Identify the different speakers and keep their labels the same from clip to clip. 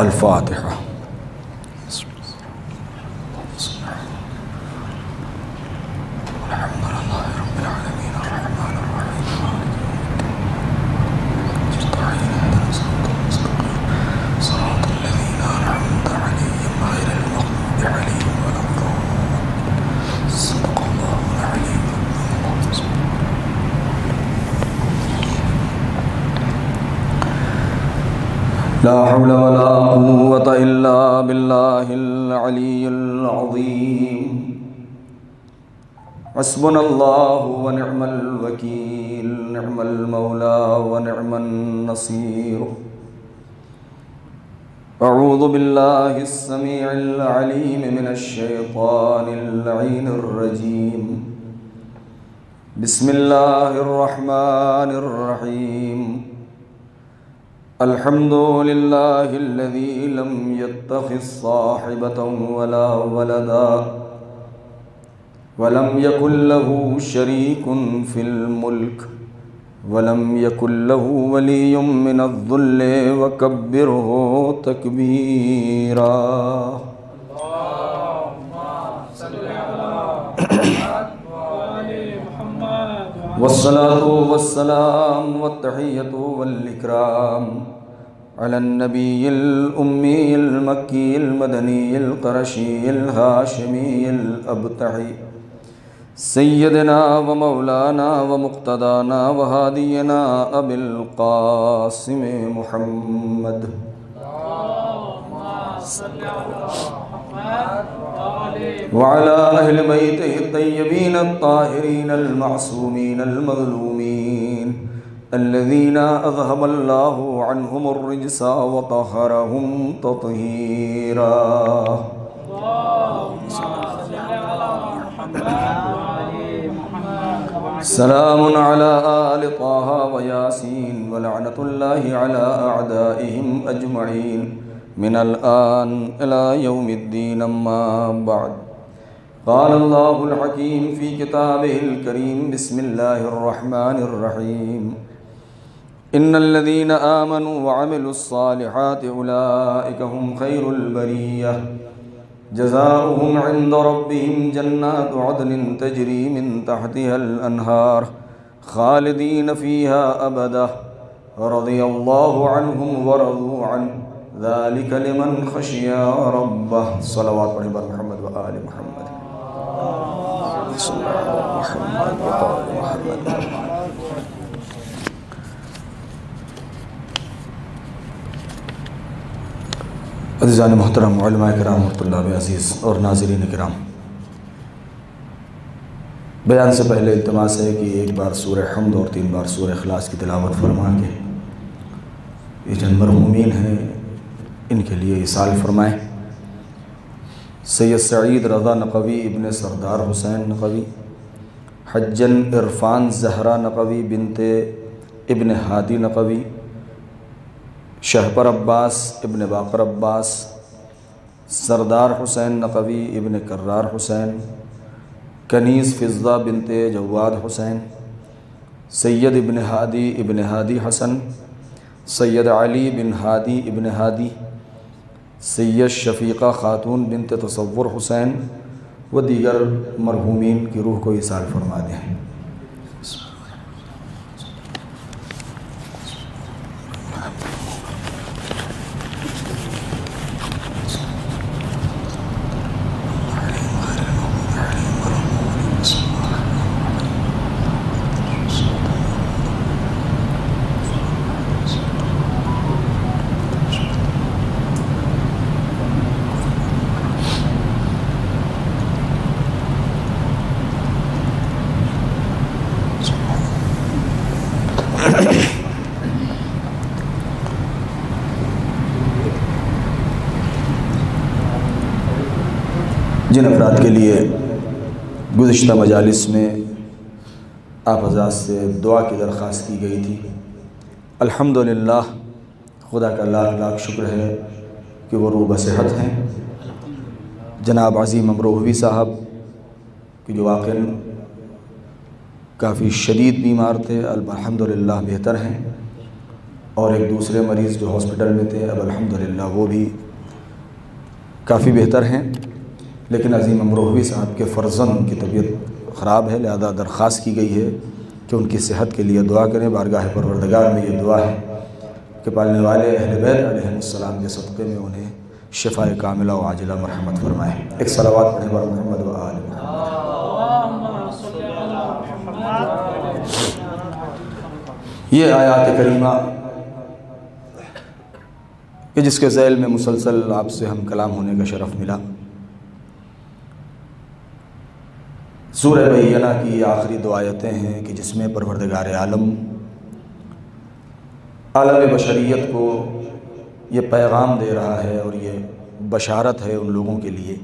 Speaker 1: الفاتحہ۔ لا حول ولا قوة إلا بالله العلي العظيم۔ حسبنا الله ونعم الوكيل، نعم المولى ونعم النصير۔ أعوذ بالله السميع العليم من الشيطان اللعين الرجيم۔ بسم الله الرحمن الرحيم۔ الحمد لله الذي لم يتخذ صاحبة ولا ولدا ولم يكن له شريك في الملك ولم يكن له ولي من الذل وكبره تكبيرا۔ والصلاة والسلام والتحية والإكرام على النبي الأمي المكي المدني القرشي الهاشمي الأبتحي سيدنا ومولانا ومقتدانا وهادينا أبي القاسم محمد، وعلى أهل بيته الطيبين الطاهرين المعصومين المظلومين الذين أذهب الله عنهم الرجس وطهرهم تطهيرا۔ سلام على آل طه وياسين ولعنة الله على أعدائهم أجمعين من الآن إلى يوم الدين، أما بعد۔ قال الله الحكيم في كتابه الكريم، بسم الله الرحمن الرحيم۔ إن الذين آمنوا وعملوا الصالحات أولئك هم خير البرية، جزاؤهم عند ربهم جنات عدن تجري من تحتها الأنهار خالدين فيها أبدا، رضي الله عنهم ورضوا عنه، ذلك لمن خشي ربه۔ صلوات پڑھیں بر محمد و آل محمد، صلی اللہ علیہ محمد و آل محمد۔ عزیزان محترم، علماء کرام اور طلاب عزیز اور ناظرین کرام، بیان سے پہلے التماس ہے کہ ایک بار سورہ حمد اور 3 بار سورہ اخلاص کی تلاوت فرما کے یہ جن مرحومین ہیں ان کے لیے اصال فرمائیں۔ سید سعید رضا نقوی ابن سردار حسین نقوی، حجن عرفان زہرا نقوی بنت ابن ہادی نقوی، شہپر عباس ابن باقر عباس، سردار حسین نقوی ابن کرار حسین، کنیز فضہ بنت جواد حسین، سید ابن ہادی حسن، سید علی بن ہادی ابن ہادی، سید شفیقہ خاتون بنت تصور حسین و دیگر مرحومین کی روح کو ایصال فرما دیں۔ جن افراد کے لیے گزشتہ مجالس میں آپ حضرات سے دعا کی درخواست کی گئی تھی، الحمدللہ خدا کا لاکھ لاکھ شکر ہے کہ وہ روح بصحت ہیں۔ جناب عظیم امروہوی صاحب کہ جو واقعاً کافی شدید بیمار تھے، الحمدللہ بہتر ہیں، اور ایک دوسرے مریض جو ہاسپٹل میں تھے اب الحمدللہ وہ بھی کافی بہتر ہیں، لیکن عظیم امروہوی صاحب کے فرزند کی طبیعت خراب ہے، لہذا درخواست کی گئی ہے کہ ان کی صحت کے لیے دعا کریں۔ بارگاہ پروردگار میں یہ دعا ہے کہ پالنے والے اہل بیت علیہ السلام کے صدقے میں انہیں شفاء کاملہ و عاجلہ مرحمت فرمائے۔ ایک صلوات پڑھیں بر محمد و آل محمد۔ یہ آیات کریمہ کہ جس کے ذیل میں مسلسل آپ سے ہم کلام ہونے کا شرف ملا، سورہ بینہ کی آخری دو آیتیں ہیں کہ جس میں پروردگار عالم عالم بشریت کو یہ پیغام دے رہا ہے اور یہ بشارت ہے ان لوگوں کے لیے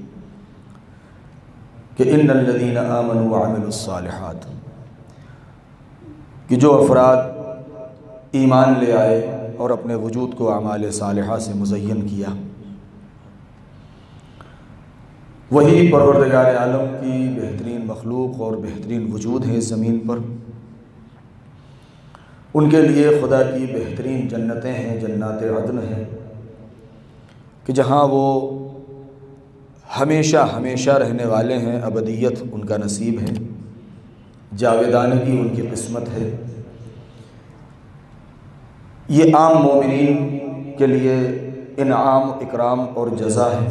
Speaker 1: کہ ان الذین آمنوا وعملوا الصالحات، کہ جو افراد ایمان لے آئے اور اپنے وجود کو اعمال صالحہ سے مزین کیا، وہی پروردگار عالم کی بہترین مخلوق اور بہترین وجود ہے اس زمین پر۔ ان کے لیے خدا کی بہترین جنتیں ہیں، جنات عدن ہیں، کہ جہاں وہ ہمیشہ ہمیشہ رہنے والے ہیں، ابدیت ان کا نصیب ہے، جاویدانگی ان کی قسمت ہے۔ یہ عام مومنین کے لیے انعام، اکرام اور جزا ہے،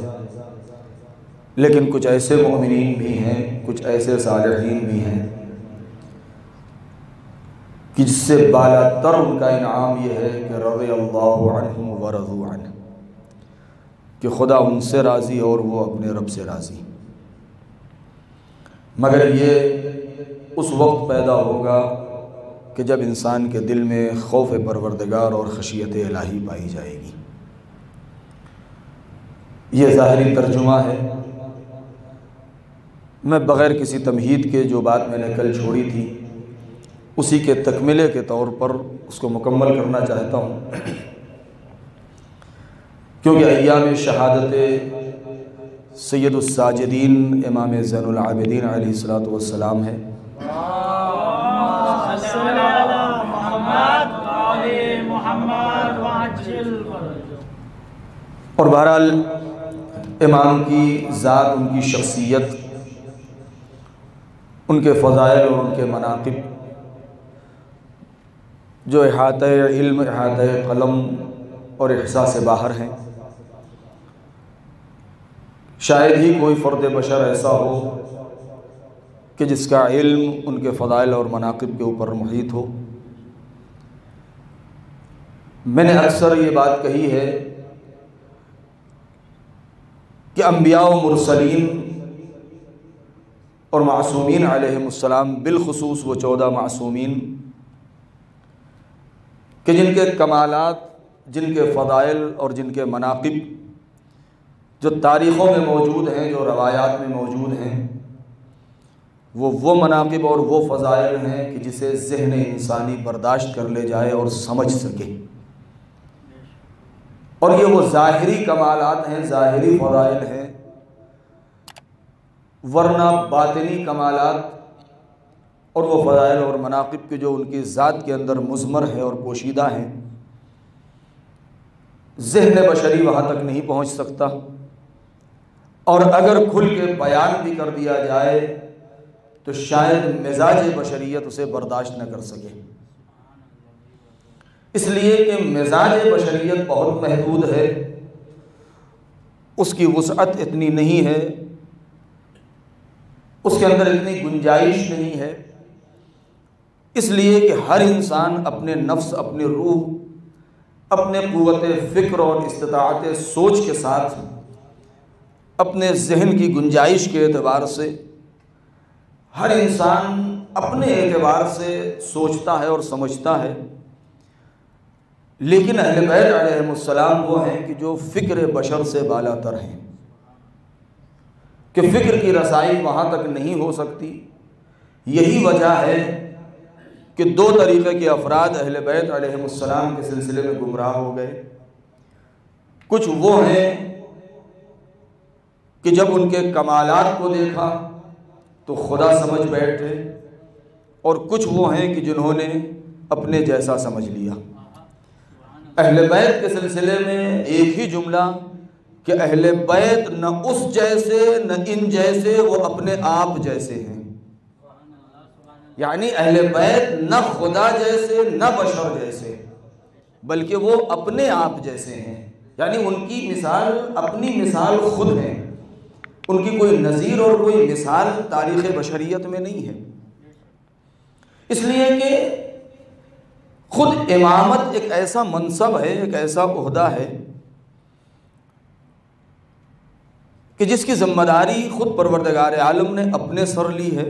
Speaker 1: لیکن کچھ ایسے مومنین بھی ہیں، کچھ ایسے صالحین بھی ہیں کہ جس سے بالا تر ان کا انعام یہ ہے کہ رضی اللہ عنہم ورضوا عنہ، کہ خدا ان سے راضی اور وہ اپنے رب سے راضی۔ مگر یہ اس وقت پیدا ہوگا کہ جب انسان کے دل میں خوف پروردگار اور خشیت الہی پائی جائے گی۔ یہ ظاہری ترجمہ ہے۔ میں بغیر کسی تمہید کے جو بات میں نے کل چھوڑی تھی اسی کے تکملے کے طور پر اس کو مکمل کرنا چاہتا ہوں، کیونکہ ایام شہادت سید الساجدین امام زین العابدین علیہ الصلوۃ والسلام ہے، اور بہرحال امام کی ذات، ان کی شخصیت، ان کے فضائل اور ان کے مناقب جو احاطہ علم، احاطہ قلم اور احساس سے باہر ہیں۔ شاید ہی کوئی فرد بشر ایسا ہو کہ جس کا علم ان کے فضائل اور مناقب کے اوپر محیط ہو۔ میں نے اکثر یہ بات کہی ہے کہ انبیاء و مرسلین اور معصومین علیہم السلام، بالخصوص وہ 14 معصومین کہ جن کے کمالات، جن کے فضائل اور جن کے مناقب جو تاریخوں میں موجود ہیں، جو روایات میں موجود ہیں، وہ مناقب اور وہ فضائل ہیں کہ جسے ذہن انسانی برداشت کر لے جائے اور سمجھ سکے، اور یہ وہ ظاہری کمالات ہیں، ظاہری فضائل ہیں، ورنہ باطنی کمالات اور وہ فضائل اور مناقب کے جو ان کی ذات کے اندر مضمر ہیں اور پوشیدہ ہیں، ذہن بشری وہاں تک نہیں پہنچ سکتا، اور اگر کھل کے بیان بھی کر دیا جائے تو شاید مزاج بشریت اسے برداشت نہ کر سکے، اس لیے کہ مزاج بشریت بہت محدود ہے، اس کی وسعت اتنی نہیں ہے، اس کے اندر اتنی گنجائش نہیں ہے، اس لیے کہ ہر انسان اپنے نفس، اپنی روح، اپنے قوت فکر اور استطاعت سوچ کے ساتھ، اپنے ذہن کی گنجائش کے اعتبار سے، ہر انسان اپنے اعتبار سے سوچتا ہے اور سمجھتا ہے، لیکن اہل بیت علیہم السلام وہ ہیں کہ جو فکر بشر سے بالا تر ہیں، کہ فکر کی رسائی وہاں تک نہیں ہو سکتی۔ یہی وجہ ہے کہ 2 طریقے کے افراد اہل بیت علیہم السلام کے سلسلے میں گمراہ ہو گئے۔ کچھ وہ ہیں کہ جب ان کے کمالات کو دیکھا تو خدا سمجھ بیٹھے، اور کچھ وہ ہیں کہ جنہوں نے اپنے جیسا سمجھ لیا۔ اہل بیت کے سلسلے میں ایک ہی جملہ کہ اہل بیت نہ اس جیسے نہ ان جیسے، وہ اپنے آپ جیسے ہیں۔ یعنی اہل بیت نہ خدا جیسے نہ بشر جیسے، بلکہ وہ اپنے آپ جیسے ہیں۔ یعنی ان کی مثال اپنی مثال خود ہے، ان کی کوئی نظیر اور کوئی مثال تاریخ بشریت میں نہیں ہے۔ اس لیے کہ خود امامت ایک ایسا منصب ہے، ایک ایسا عہدہ ہے کہ جس کی ذمہ داری خود پروردگار عالم نے اپنے سر لی ہے۔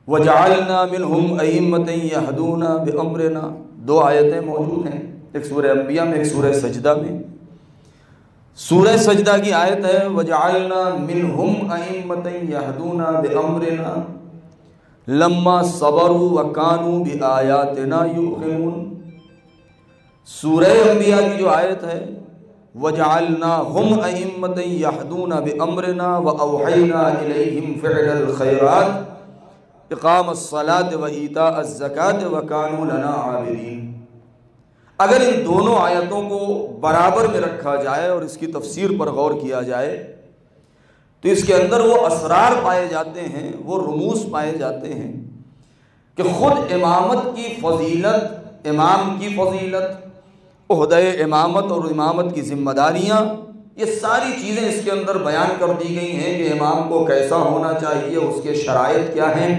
Speaker 1: وَجَعَلْنَا مِنْهُمْ أَئِمَّةً يَهْدُونَ بِأَمْرِنَا، دو آیتیں موجود ہیں، ایک سورہ انبیاء میں، ایک سورہ سجدہ میں۔ سورہ سجدہ کی آیت ہے وَجَعَلْنَا مِنْهُمْ أَئِمَّةً يَهْدُونَ بِأَمْرِنَا لَمَّا صَبَرُوا وَكَانُوا بِآيَاتِنَا يُوقِنُونَ۔ سورہ انبیاء کی جو آیت ہے وَجَعَلْنَاهُمْ أَئِمَّةً يَهْدُونَ بِأَمْرِنَا وَأَوْحَيْنَا إِلَيْهِمْ فِعْلَ الْخَيْرَاتِ إِقَامَ الصَّلَاةِ وَإِيتَاءَ الزَّكَاةِ وَكَانُوا لَنَا عَابِدِينَ۔ اگر ان دونوں آیتوں کو برابر میں رکھا جائے اور اس کی تفسیر پر غور کیا جائے تو اس کے اندر وہ اسرار پائے جاتے ہیں، وہ رموز پائے جاتے ہیں کہ خود امامت کی فضیلت، امام کی فضیلت، عہدہ امامت اور امامت کی ذمہ داریاں، یہ ساری چیزیں اس کے اندر بیان کر دی گئی ہیں کہ امام کو کیسا ہونا چاہیے، اس کے شرائط کیا ہیں،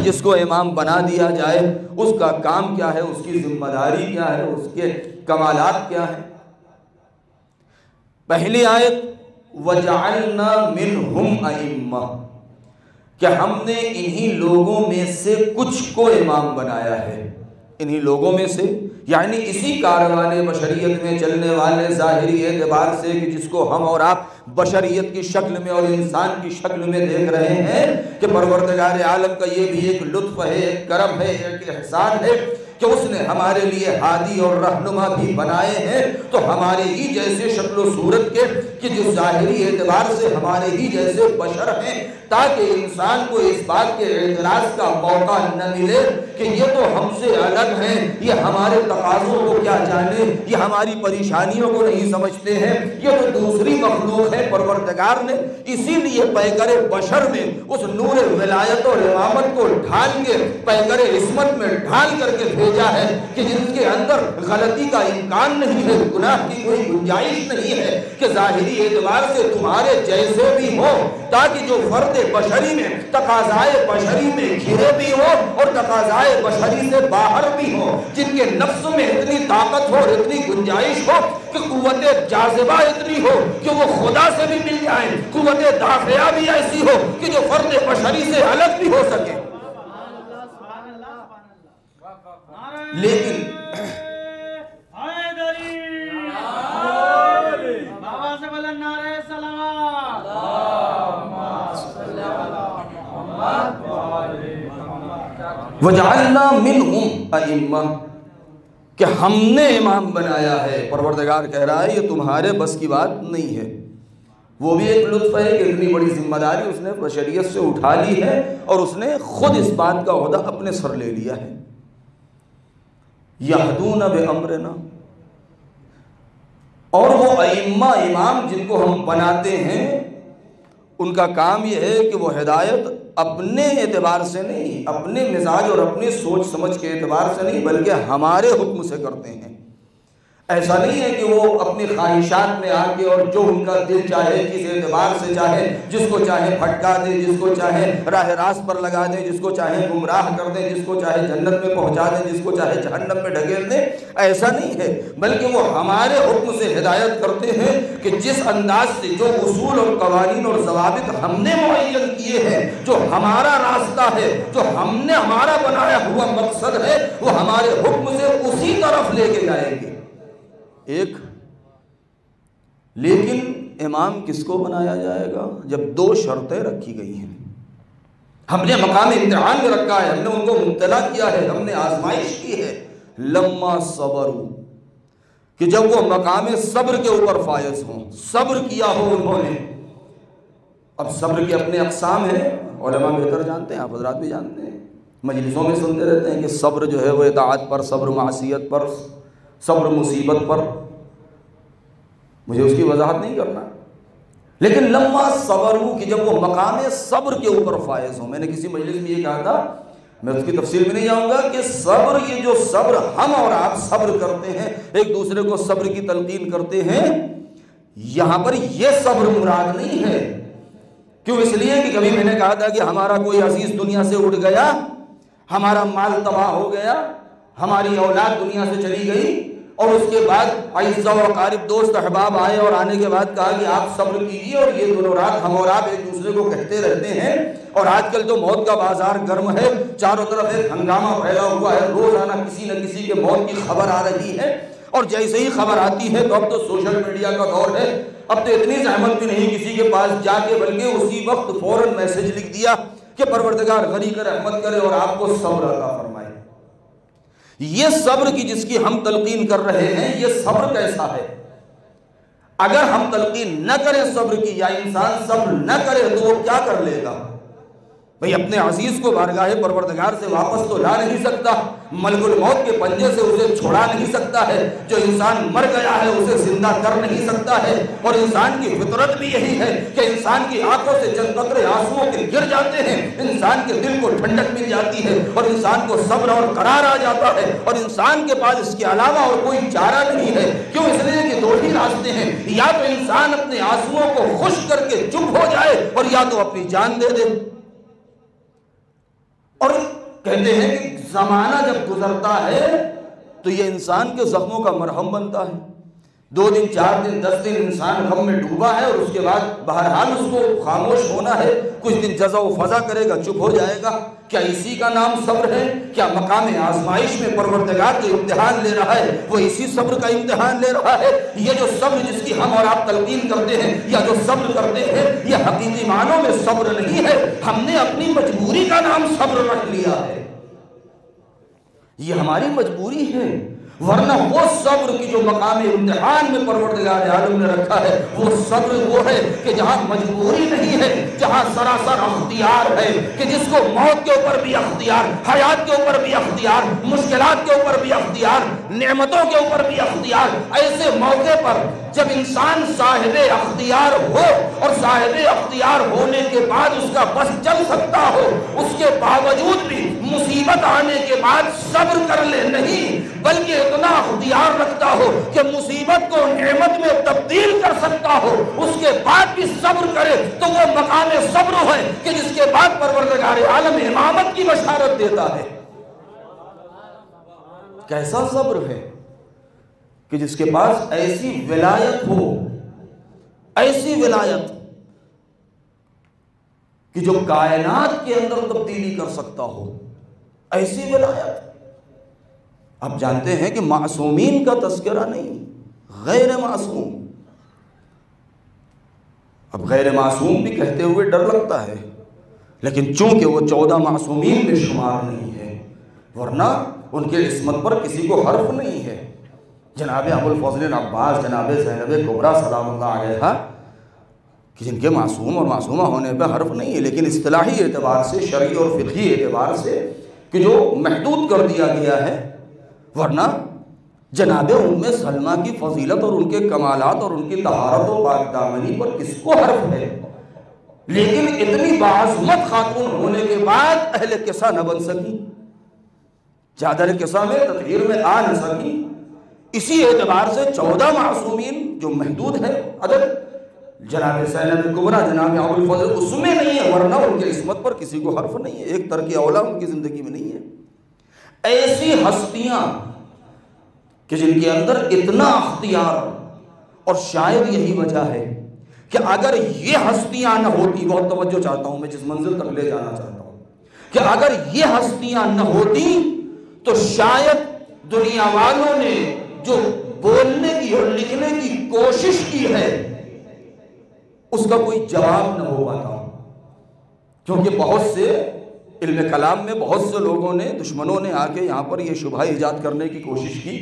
Speaker 1: جس کو امام بنا دیا جائے اس کا کام کیا ہے، اس کی ذمہ داری کیا ہے، اس کے کمالات کیا ہیں۔ پہلی آیت وَجَعَلْنَا مِنْهُمْ أَئِمَّةً، کہ ہم نے انہی لوگوں میں سے کچھ کو امام بنایا ہے۔ انہی لوگوں میں سے یعنی اسی کاروان بشریت میں چلنے والے ظاہری اعتبار سے کہ جس کو ہم اور آپ بشریت کی شکل میں اور انسان کی شکل میں دیکھ رہے ہیں کہ پروردگار عالم کا یہ بھی ایک لطف ہے، ایک کرم ہے، ایک احسان ہے کہ اس نے ہمارے لیے ہادی اور رہنما بھی بنائے ہیں، تو ہمارے ہی جیسے شکل و صورت کے کہ جو ظاہری اعتبار سے ہمارے ہی جیسے بشر ہیں، تاکہ انسان کو اس بات کے اعتراض کا موقع نہ ملے کہ یہ تو ہم سے الگ ہیں، یہ ہمارے تقاضوں کو کیا جانے، یہ ہماری پریشانیوں کو نہیں سمجھتے ہیں، یہ تو دوسری مخلوق ہے۔ پروردگار نے اسی لیے پیکر بشر میں اس نور ولایت اور امامت کو ڈھال کے پیکر عصمت میں ڈھال کر کے بھیجا ہے کہ جن کے اندر غلطی کا امکان نہیں ہے، گناہ کی کوئی گنجائش نہیں ہے، کہ ظاہری اعتبار سے تمہارے جیسے بھی ہو، تاکہ جو فرد بشری میں تقاضائے بشری میں گھرے بھی ہو اور تقاضائے بشری سے باہر بھی ہو، جن کے نفس میں اتنی طاقت ہو اور اتنی گنجائش ہو کہ قوت جاذبہ اتنی ہو کہ وہ خدا سے بھی مل جائیں، قوت دافعہ بھی ایسی ہو کہ جو فرد بشری سے الگ بھی ہو سکے۔ لیکن وَجَعَلْنَا مِنْهُمْ أَئِمَّةً، کہ ہم نے امام بنایا ہے۔ پروردگار کہہ رہا ہے یہ تمہارے بس کی بات نہیں ہے۔ وہ بھی ایک لطف ہے کہ اتنی بڑی ذمہ داری اس نے بشریت سے اٹھا لی ہے اور اس نے خود اس بات کا عہدہ اپنے سر لے لیا ہے۔ یہدون بامرنا، اور وہ ائمہ امام جن کو ہم بناتے ہیں ان کا کام یہ ہے کہ وہ ہدایت اپنے اعتبار سے نہیں، اپنے مزاج اور اپنی سوچ سمجھ کے اعتبار سے نہیں، بلکہ ہمارے حکم سے کرتے ہیں۔ ایسا نہیں ہے کہ وہ اپنی خواہشات میں آ کے اور جو ان کا دل چاہے، جس اعتبار سے چاہے، جس کو چاہے بھٹکا دے، جس کو چاہے راہ راست پر لگا دے، جس کو چاہے گمراہ کر دے، جس کو چاہے جنت میں پہنچا دے، جس کو چاہے جہنم میں ڈھکیل دے۔ ایسا نہیں ہے، بلکہ وہ ہمارے حکم سے ہدایت کرتے ہیں کہ جس انداز سے جو اصول اور قوانین اور ضوابط ہم نے معین کیے ہیں، جو ہمارا راستہ ہے، جو ہم نے ہمارا بنایا ہوا مقصد ہے، وہ ہمارے حکم سے اسی طرف لے کے جائیں گے۔ لیکن امام کس کو بنایا جائے گا جب دو شرطیں رکھی گئی ہیں؟ ہم نے مقام امتحان میں رکھا ہے، ہم نے ان کو مبتلا کیا ہے، ہم نے آزمائش کی ہے۔ لما صبروا، کہ جب وہ مقام صبر کے اوپر فائز ہوں، صبر کیا ہو انہوں نے۔ اب صبر کے اپنے اقسام ہیں، علماء بہتر جانتے ہیں، آپ حضرات بھی جانتے ہیں، مجلسوں میں سنتے رہتے ہیں کہ صبر جو ہے وہ اطاعت پر، صبر معصیت پر، صبر مصیبت پر، مجھے اس کی وضاحت نہیں کرنا، لیکن لما صبروا کہ جب وہ مقام صبر کے اوپر فائز ہوں. میں نے کسی مجلس میں یہ کہا تھا، میں اس کی تفصیل میں نہیں جاؤں گا، کہ صبر، یہ جو صبر ہم اور آپ صبر کرتے ہیں، ایک دوسرے کو صبر کی تلقین کرتے ہیں، یہاں پر یہ صبر مراد نہیں ہے. کیوں؟ اس لیے کہ کبھی میں نے کہا تھا کہ ہمارا کوئی عزیز دنیا سے اٹھ گیا، ہمارا مال تباہ ہو گیا، ہماری اولاد دنیا سے چلی گئی، اور اس کے بعد اعزاء و اقارب دوست احباب آئے، اور آنے کے بعد کہا کہ آپ صبر کیجیے، اور یہ دنوں رات ہم اور آپ ایک دوسرے کو کہتے رہتے ہیں. اور آج کل تو موت کا بازار گرم ہے، چاروں طرف ایک ہنگامہ پھیلا ہوا ہے، روزانہ کسی نہ کسی کے موت کی خبر آ رہی ہے، اور جیسے ہی خبر آتی ہے تو اب تو سوشل میڈیا کا دور ہے، اب تو اتنی زحمت بھی نہیں کسی کے پاس جا کے، بلکہ اسی وقت فوراً میسج لکھ دیا کہ پروردگار غنی کر رحمت کرے اور آپ کو صبر عطا فرمائے. یہ صبر کی جس کی ہم تلقین کر رہے ہیں، یہ صبر کیسا ہے؟ اگر ہم تلقین نہ کریں صبر کی، یا انسان صبر نہ کرے، تو وہ کیا کر لے گا؟ بھئی اپنے عزیز کو بارگاہ پروردگار سے واپس تو لا نہیں سکتا، ملک الموت کے پنجے سے اسے چھڑا نہیں سکتا ہے، جو انسان مر گیا ہے اسے زندہ کر نہیں سکتا ہے. اور انسان کی فطرت بھی یہی ہے کہ انسان کی آنکھوں سے چند قطرے آنسوؤں کے گر جاتے ہیں، انسان کے دل کو ٹھنڈک مل جاتی ہے، اور انسان کو صبر اور قرار آ جاتا ہے، اور انسان کے پاس اس کے علاوہ اور کوئی چارہ نہیں ہے. کیوں؟ اس لیے کہ دو ہی راستے ہیں، یا تو انسان اپنے آنسوؤں کو خشک کر کے چپ ہو جائے، اور یا تو اپنی جان دے دے. اور کہتے ہیں کہ زمانہ جب گزرتا ہے تو یہ انسان کے زخموں کا مرہم بنتا ہے. 2 دن 4 دن 10 دن انسان غم میں ڈوبا ہے، اور اس کے بعد بہرحال اس کو خاموش ہونا ہے، کچھ دن جزا و فضا کرے گا، چپ ہو جائے گا. کیا اسی کا نام صبر ہے؟ کیا مقام آزمائش میں پروردگار جو امتحان لے رہا ہے وہ اسی صبر کا امتحان لے رہا ہے؟ یہ جو صبر جس کی ہم اور آپ تلقین کرتے ہیں، یا جو صبر کرتے ہیں، یہ حقیقی معنوں میں صبر نہیں ہے. ہم نے اپنی مجبوری کا نام صبر رکھ لیا ہے، یہ ہماری مجبوری ہے. ورنہ وہ صبر کی جو مقام امتحان میں پروردگار عالم نے رکھا ہے، وہ صبر وہ ہے کہ جہاں مجبوری نہیں ہے، جہاں سراسر اختیار ہے، کہ جس کو موت کے اوپر بھی اختیار، حیات کے اوپر بھی اختیار، مشکلات کے اوپر بھی اختیار، نعمتوں کے اوپر بھی اختیار. ایسے موقع پر جب انسان صاحب اختیار ہو، اور صاحب اختیار ہونے کے بعد اس کا بس چل سکتا ہو، اس کے باوجود بھی مصیبت آنے کے بعد صبر کر لے، نہیں بلکہ اتنا اختیار رکھتا ہو کہ مصیبت کو نعمت میں تبدیل کر سکتا ہو، اس کے بعد بھی صبر کرے، تو وہ مقام صبر ہے کہ جس کے بعد پروردگار عالم امامت کی بشارت دیتا ہے. کیسا صبر ہے کہ جس کے پاس ایسی ولایت ہو، ایسی ولایت کہ جو کائنات کے اندر تبدیلی کر سکتا ہو، ایسی ولایت. آپ جانتے ہیں کہ معصومین کا تذکرہ نہیں، غیر معصوم. اب غیر معصوم بھی کہتے ہوئے ڈر لگتا ہے، لیکن چونکہ وہ 14 معصومین میں شمار نہیں ہے، ورنہ ان کے عصمت پر کسی کو حرف نہیں ہے. جناب ابو الفضل عباس، جناب زینب کبریٰ سلام اللہ علیہا، کہ جن کے معصوم اور معصومہ ہونے پہ حرف نہیں ہے، لیکن اصطلاحی اعتبار سے، شرعی اور فقہی اعتبار سے کہ جو محدود کر دیا گیا ہے. ورنہ جناب ام سلمہ کی فضیلت اور ان کے کمالات اور ان کی طہارت و پاک دامنی پر کس کو حرف ہے؟ لیکن اتنی باعظمت خاتون ہونے کے بعد اہل قصہ نہ بن سکی، چادر قصہ میں تطہیر میں آ نہ سکی. اسی اعتبار سے 14 معصومین جو محدود ہے عدد، جناب زینب کبریٰ، جناب ابو الفضل اس میں نہیں ہے، ورنہ ان کے عصمت پر کسی کو حرف نہیں ہے، ایک ترک اولا ان کی زندگی میں نہیں ہے. ایسی ہستیاں کہ جن کے اندر اتنا اختیار، اور شاید یہی وجہ ہے کہ اگر یہ ہستیاں نہ ہوتی، بہت توجہ چاہتا ہوں میں جس منزل تک لے جانا چاہتا ہوں، کہ اگر یہ ہستیاں نہ ہوتی تو شاید دنیا والوں نے جو بولنے کی اور لکھنے کی کوشش کی ہے اس کا کوئی جواب نہ ہو پاتا. کیونکہ بہت سے علم کلام میں بہت سے لوگوں نے، دشمنوں نے آ کے یہاں پر یہ شبہ ایجاد کرنے کی کوشش کی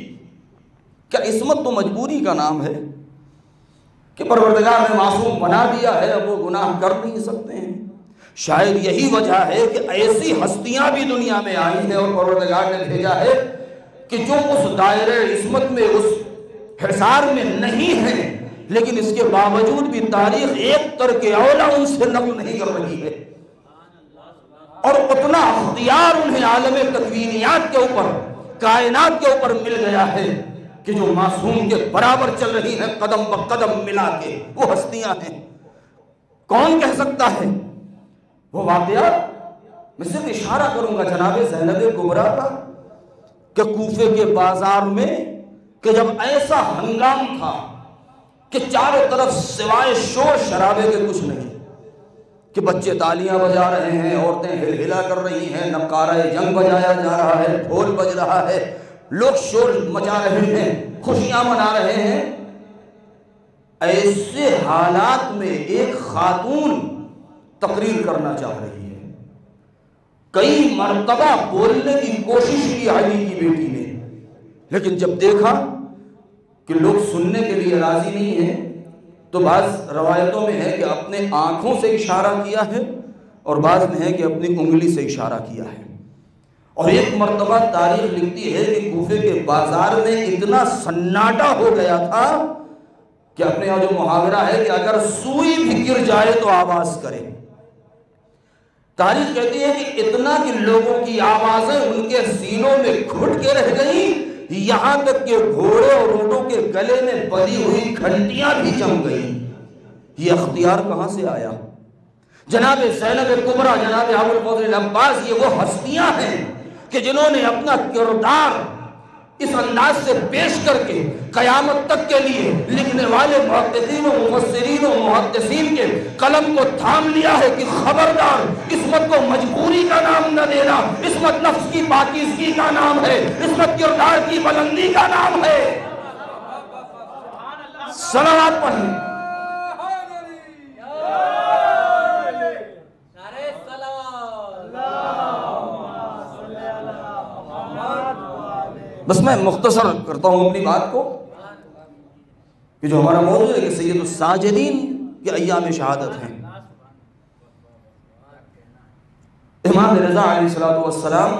Speaker 1: کہ عصمت تو مجبوری کا نام ہے، کہ پروردگار نے معصوم بنا دیا ہے، اب وہ گناہ کر نہیں سکتے ہیں. شاید یہی وجہ ہے کہ ایسی ہستیاں بھی دنیا میں آئی ہیں اور پروردگار نے بھیجا ہے کہ جو اس دائرہ عصمت میں، اس حصار میں نہیں ہیں، لیکن اس کے باوجود بھی تاریخ ایک ترک اولا ان سے نقل نہیں کر رہی ہے، اور اتنا اختیار انہیں عالم تکوینیات کے اوپر، کائنات کے اوپر مل گیا ہے کہ جو معصوم کے برابر چل رہی ہیں قدم بقدم ملا کے، وہ ہستیاں ہیں۔ کون کہہ سکتا ہے وہ واقعہ؟ میں صرف اشارہ کروں گا جناب زینب کبریٰ کا، کہ کوفے کے بازار میں کہ جب ایسا ہنگام تھا کہ چاروں طرف سوائے شور شرابے کے کچھ نہیں، کہ بچے تالیاں بجا رہے ہیں، عورتیں ہل ہلا کر رہی ہیں، نقارہ جنگ بجایا جا رہا ہے، ڈھول بج رہا ہے، لوگ شور مچا رہے ہیں، خوشیاں منا رہے ہیں۔ ایسے حالات میں ایک خاتون تقریر کرنا چاہ رہی ہے، کئی مرتبہ بولنے کی کوشش کی علی کی بیٹی نے، لیکن جب دیکھا کہ لوگ سننے کے لیے راضی نہیں ہیں تو بعض روایتوں میں ہے کہ اپنے آنکھوں سے اشارہ کیا ہے، اور بعض میں ہے کہ اپنی انگلی سے اشارہ کیا ہے۔ اور ایک مرتبہ تاریخ لکھتی ہے کہ کوفے کے بازار میں اتنا سناٹا ہو گیا تھا کہ اپنے یہاں جو محاورہ ہے کہ اگر سوئی بھی گر جائے تو آواز کرے۔ تاریخ کہتی ہے کہ اتنا کہ لوگوں کی آوازیں ان کے سینوں میں گھٹ کے رہ گئیں، یہاں تک کہ گھوڑے اور اونٹوں کے گلے میں بندھی ہوئی گھنٹیاں بھی جم گئیں۔ یہ اختیار کہاں سے آیا؟ جناب زینب کبریٰ، جناب ابو الفضل العباس، یہ وہ ہستیاں ہیں کہ جنہوں نے اپنا کردار اس انداز سے پیش کر کے قیامت تک کے لیے لکھنے والے محققین و مفسرین و محدثین کے قلم کو تھام لیا ہے کہ خبردار، عصمت کو مجبوری کا نام نہ دینا، عصمت نفس کی پاکیزگی کا نام ہے، عصمت کردار کی بلندی کا نام ہے۔ صلوات پڑھیں۔ بس میں مختصر کرتا ہوں اپنی بات کو کہ جو ہمارا موضوع ہے کہ سید الساجدین کے ایام شہادت ہیں۔ امام رضا علیہ السلام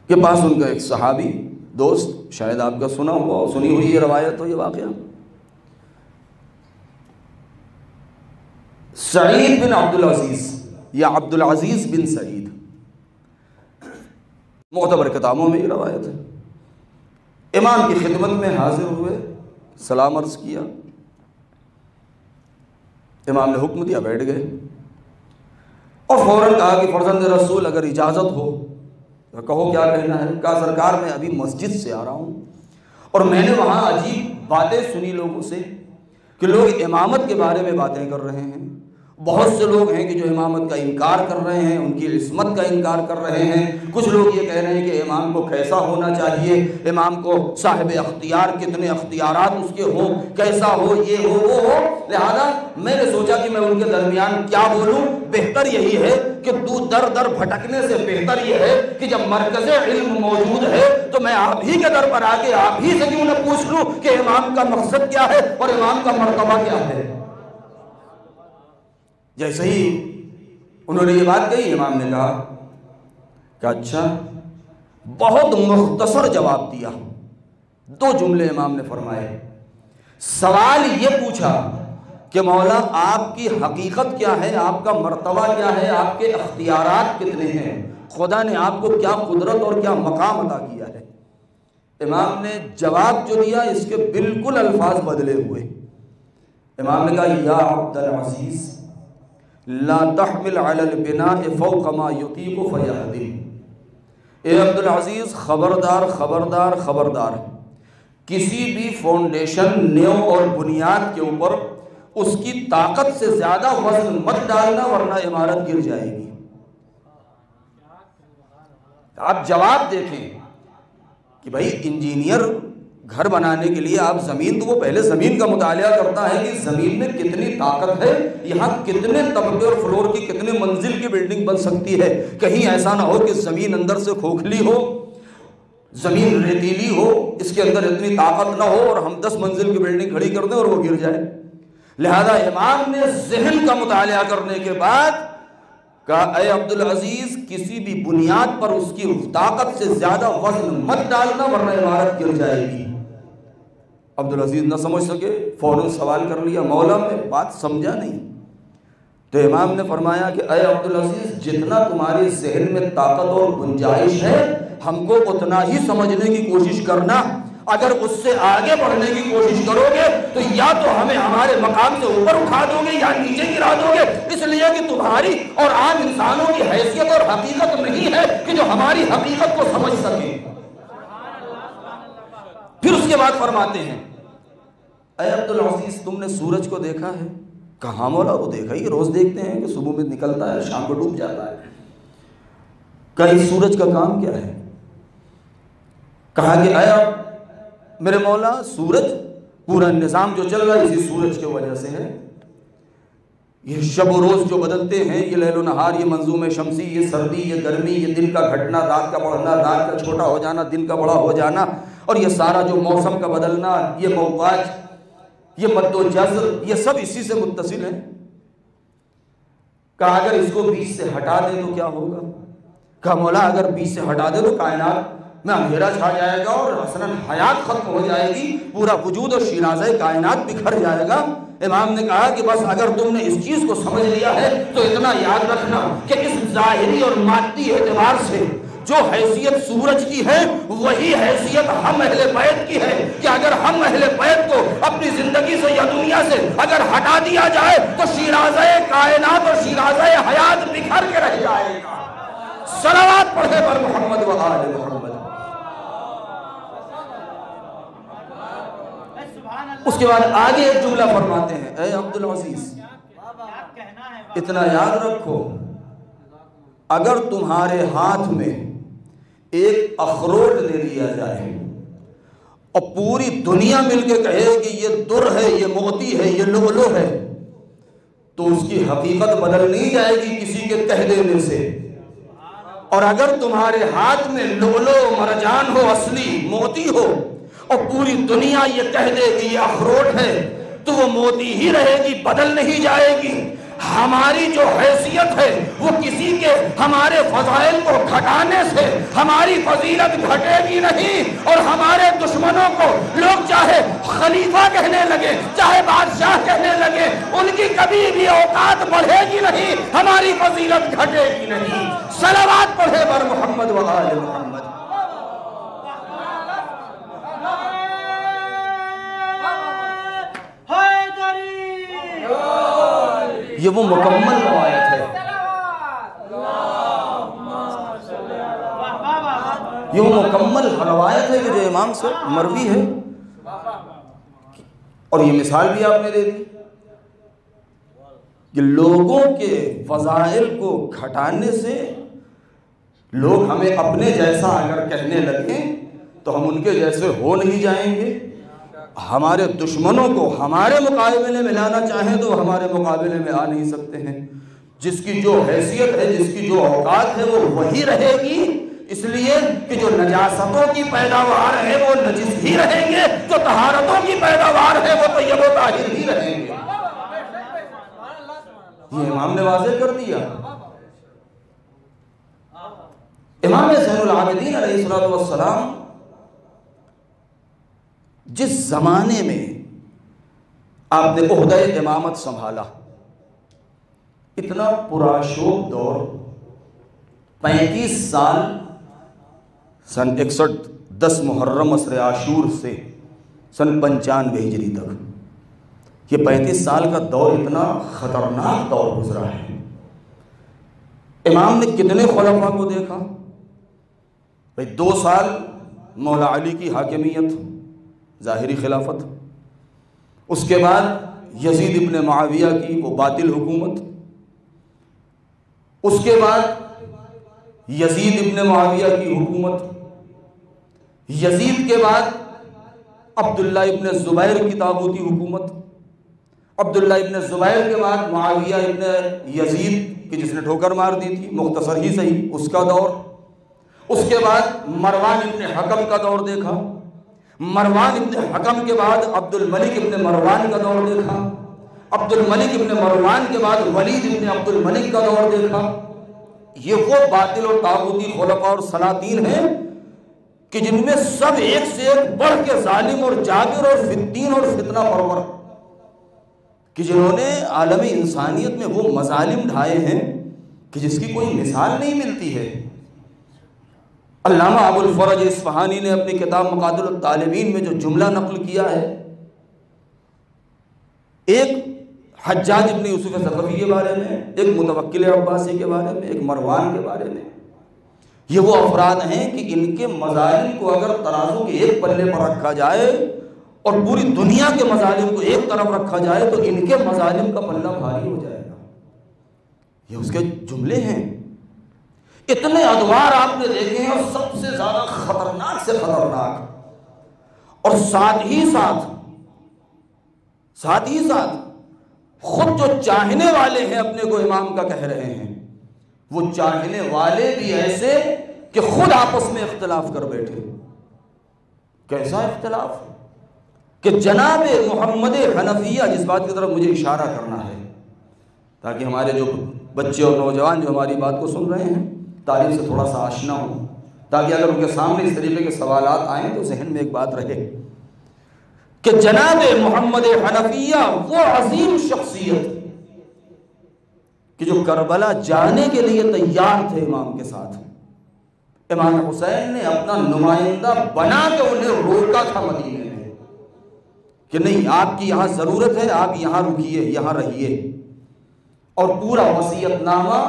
Speaker 1: کے پاس ان کا ایک صحابی دوست، شاید آپ کا سنا ہوا، سنی ہوئی یہ روایت ہو، یہ واقعہ، سعید بن عبدالعزیز یا عبدالعزیز بن سعید، معتبر کتابوں میں یہ روایت ہے۔ امام کی خدمت میں حاضر ہوئے، سلام عرض کیا، امام نے حکم دیا، بیٹھ گئے، اور فوراً کہا کہ فرزند رسول اگر اجازت ہو تو کہو کیا کہنا ہے۔ کہا سرکار میں ابھی مسجد سے آ رہا ہوں اور میں نے وہاں عجیب باتیں سنی لوگوں سے کہ لوگ امامت کے بارے میں باتیں کر رہے ہیں، بہت سے لوگ ہیں کہ جو امامت کا انکار کر رہے ہیں، ان کی عصمت کا انکار کر رہے ہیں، کچھ لوگ یہ کہہ رہے ہیں کہ امام کو کیسا ہونا چاہیے، امام کو صاحب اختیار، کتنے اختیارات اس کے ہوں، کیسا ہو، یہ ہو وہ ہو۔ لہذا میں نے سوچا کہ میں ان کے درمیان کیا بولوں، بہتر یہی ہے کہ در در بھٹکنے سے بہتر یہ ہے کہ جب مرکز علم موجود ہے تو میں آپ ہی کے در پر آ کے آپ ہی سے کیوں نہ پوچھ لوں کہ امام کا مقصد کیا ہے اور امام کا مرتبہ کیا ہے۔ جیسے ہی انہوں نے یہ بات کہی، امام نے کہا کہ اچھا، بہت مختصر جواب دیا، 2 جملے امام نے فرمائے۔ سوال یہ پوچھا کہ مولا آپ کی حقیقت کیا ہے، آپ کا مرتبہ کیا ہے، آپ کے اختیارات کتنے ہیں، خدا نے آپ کو کیا قدرت اور کیا مقام عطا کیا ہے۔ امام نے جواب جو دیا اس کے بالکل الفاظ بدلے ہوئے۔ امام نے کہا یا عبدالعزیز لا تحمل علی البناء فوق ما یطیق فیہدم۔ اے عبدالعزیز، خبردار خبردار خبردار، کسی بھی فاؤنڈیشن، نیو اور بنیاد کے اوپر اس کی طاقت سے زیادہ وزن مت ڈالنا ورنہ عمارت گر جائے گی۔ آپ جواب دیکھیں کہ بھائی انجینئر گھر بنانے کے لیے آپ زمین، تو وہ پہلے زمین کا مطالعہ کرتا ہے کہ زمین میں کتنی طاقت ہے، یہاں کتنے طبقے اور فلور کی کتنے منزل کی بلڈنگ بن سکتی ہے، کہیں ایسا نہ ہو کہ زمین اندر سے کھوکھلی ہو، زمین ریتیلی ہو، اس کے اندر اتنی طاقت نہ ہو اور ہم 10 منزل کی بلڈنگ کھڑی کر دیں اور وہ گر جائے۔ لہذا امام نے ذہن کا مطالعہ کرنے کے بعد کہا اے عبدالعزیز کسی بھی بنیاد پر اس کی طاقت سے زیادہ وزن مت ڈالنا ورنہ عمارت گر جائے گی۔ عبدالعزیز نہ سمجھ سکے، فوراً سوال کر لیا مولا میں بات سمجھا نہیں۔ تو امام نے فرمایا کہ اے عبدالعزیز جتنا تمہارے ذہن میں طاقت اور گنجائش ہے ہم کو اتنا ہی سمجھنے کی کوشش کرنا، اگر اس سے آگے بڑھنے کی کوشش کرو گے تو یا تو ہمیں ہمارے مقام سے اوپر اٹھا دو گے یا نیچے گرا دو گے، اس لیے کہ تمہاری اور عام انسانوں کی حیثیت اور حقیقت نہیں ہے کہ جو ہماری حقیقت کو سمجھ سکے۔ پھر اس کے بعد فرماتے ہیں اے عبدالعزیز تم نے سورج کو دیکھا ہے؟ کہاں مولا وہ دیکھا ہی روز دیکھتے ہیں کہ صبح میں نکلتا ہے شام کو ڈوب جاتا ہے۔ کہا اس سورج کا کام کیا ہے؟ کہا کہ اے میرے مولا سورج پورا نظام جو چل رہا ہے اسی سورج کی وجہ سے ہے، یہ شب و روز جو بدلتے ہیں، یہ لیل و نہار، یہ منظوم شمسی، یہ سردی، یہ گرمی، یہ دن کا گھٹنا، رات کا بڑھنا، رات کا چھوٹا ہو جانا، دن کا بڑا ہو جانا، اور یہ سارا جو موسم کا بدلنا، یہ مواج، یہ مد و جزر، یہ سب اسی سے متصل ہے۔ کہا اگر اس کو بیچ سے ہٹا دے تو کیا ہوگا؟ کہا مولا اگر بیچ سے ہٹا دے تو کائنات میں اندھیرا چھا جائے گا اور حسناً حیات ختم ہو جائے گی، پورا وجود اور شیرازہ کائنات بکھر جائے گا۔ امام نے کہا کہ بس اگر تم نے اس چیز کو سمجھ لیا ہے تو اتنا یاد رکھنا کہ اس ظاہری اور مادی اعتبار سے جو حیثیت سورج کی ہے وہی حیثیت ہم اہل بیت کی ہے، کہ اگر ہم اہل بیت کو اپنی زندگی سے یا دنیا سے اگر ہٹا دیا جائے تو شیرازہ کائنات اور شیرازہ حیات بکھر کے رہ جائے گا۔ صلوات پڑھے پر محمد و آل محمد۔ اس کے بعد آگے ایک جملہ فرماتے ہیں اے عبدالعزیز اتنا یاد رکھو اگر تمہارے ہاتھ میں ایک اخروٹ لے لیا جائے اور پوری دنیا مل کے کہے کہ یہ در ہے، یہ موتی ہے، یہ لؤلؤ ہے، تو اس کی حقیقت بدل نہیں جائے گی کسی کے کہہ دینے سے۔ اور اگر تمہارے ہاتھ میں لؤلؤ مرجان ہو، اصلی موتی ہو، اور پوری دنیا یہ کہہ دے کہ یہ اخروٹ ہے، تو وہ موتی ہی رہے گی، بدل نہیں جائے گی۔ ہماری جو حیثیت ہے وہ کسی کے ہمارے فضائل کو گھٹانے سے ہماری فضیلت گھٹے گی نہیں، اور ہمارے دشمنوں کو لوگ چاہے خلیفہ کہنے لگے، چاہے بادشاہ کہنے لگے، ان کی کبھی بھی اوقات بڑھے گی نہیں، ہماری فضیلت گھٹے گی نہیں۔ صلوات پڑھے بر محمد و آل محمد۔ یہ وہ مکمل روایت ہے، یہ وہ مکمل روایت ہے کہ جو امام سے مروی ہے، اور یہ مثال بھی آپ نے دے دی کہ لوگوں کے فضائل کو گھٹانے سے لوگ ہمیں اپنے جیسا اگر کہنے لگیں تو ہم ان کے جیسے ہو نہیں جائیں گے۔ ہمارے دشمنوں کو ہمارے مقابلے میں لانا چاہیں تو ہمارے مقابلے میں آ نہیں سکتے ہیں۔ جس کی جو حیثیت ہے، جس کی جو اوقات ہے وہ وہی رہے گی، اس لیے کہ جو نجاستوں کی پیداوار ہے وہ نجس ہی رہیں گے، جو طہارتوں کی پیداوار ہے وہ طیب و طاہر ہی رہیں گے۔ یہ امام نے واضح کر دیا۔ امام زین العابدین علیہ السلام جس زمانے میں آپ نے عہدہ امامت سنبھالا، اتنا پراشوب دور، 35 سال، سن 61 10 محرم عصر عاشور سے سن 95 ہجری تک، یہ 35 سال کا دور اتنا خطرناک دور گزرا ہے۔ امام نے کتنے خلفاء کو دیکھا؟ 2 سال مولا علی کی حاکمیت، ظاہری خلافت، اس کے بعد یزید ابن معاویہ کی وہ باطل حکومت، اس کے بعد یزید ابن معاویہ کی حکومت، یزید کے بعد عبداللہ ابن زبیر کی طاغوتی حکومت، عبداللہ ابن زبیر کے بعد معاویہ ابن یزید کی جس نے ٹھوکر مار دی تھی، مختصر ہی صحیح، اس کا دور، اس کے بعد مروان ابن حکم کا دور دیکھا، مروان ابن حکم کے بعد عبد الملک ابن مروان کا دور دیکھا، عبد الملک ابن مروان کے بعد ولید ابن عبد الملک کا دور دیکھا، یہ وہ باطل اور طاغوتی خلفاء اور سلاطین ہیں کہ جن میں سب ایک سے ایک بڑھ کے ظالم اور جابر اور فتین اور فتنہ پرور، کہ جنہوں نے عالم انسانیت میں وہ مظالم ڈھائے ہیں کہ جس کی کوئی مثال نہیں ملتی ہے۔ علامہ ابو الفرج اصفہانی نے اپنی کتاب مقاتل الطالبین میں جو جملہ نقل کیا ہے، ایک حجاج ابن یوسف ثقفی کے بارے میں، ایک متوکل عباسی کے بارے میں، ایک مروان کے بارے میں، یہ وہ افراد ہیں کہ ان کے مظالم کو اگر ترازو کے ایک پلے پر رکھا جائے اور پوری دنیا کے مظالم کو ایک طرف رکھا جائے تو ان کے مظالم کا پلہ بھاری ہو جائے گا۔ یہ اس کے جملے ہیں۔ اتنے ادوار آپ نے دیکھے ہیں، اور سب سے زیادہ خطرناک سے خطرناک، اور ساتھ ہی ساتھ خود جو چاہنے والے ہیں اپنے کو امام کا کہہ رہے ہیں، وہ چاہنے والے بھی ایسے کہ خود آپس میں اختلاف کر بیٹھے۔ کیسا اختلاف کہ جناب محمد حنفیہ، جس بات کی طرف مجھے اشارہ کرنا ہے تاکہ ہمارے جو بچے اور نوجوان جو ہماری بات کو سن رہے ہیں تاریخ سے تھوڑا سا آشنا ہوں، تاکہ اگر ان کے سامنے اس طریقے کے سوالات آئیں تو ذہن میں ایک بات رہے کہ جناب محمد حنفیہ وہ عظیم شخصیت کہ جو کربلا جانے کے لیے تیار تھے امام کے ساتھ، امام حسین نے اپنا نمائندہ بنا کے انہیں روکا تھا مدینے میں کہ نہیں، آپ کی یہاں ضرورت ہے، آپ یہاں رکیے، یہاں رہیے، اور پورا وصیت نامہ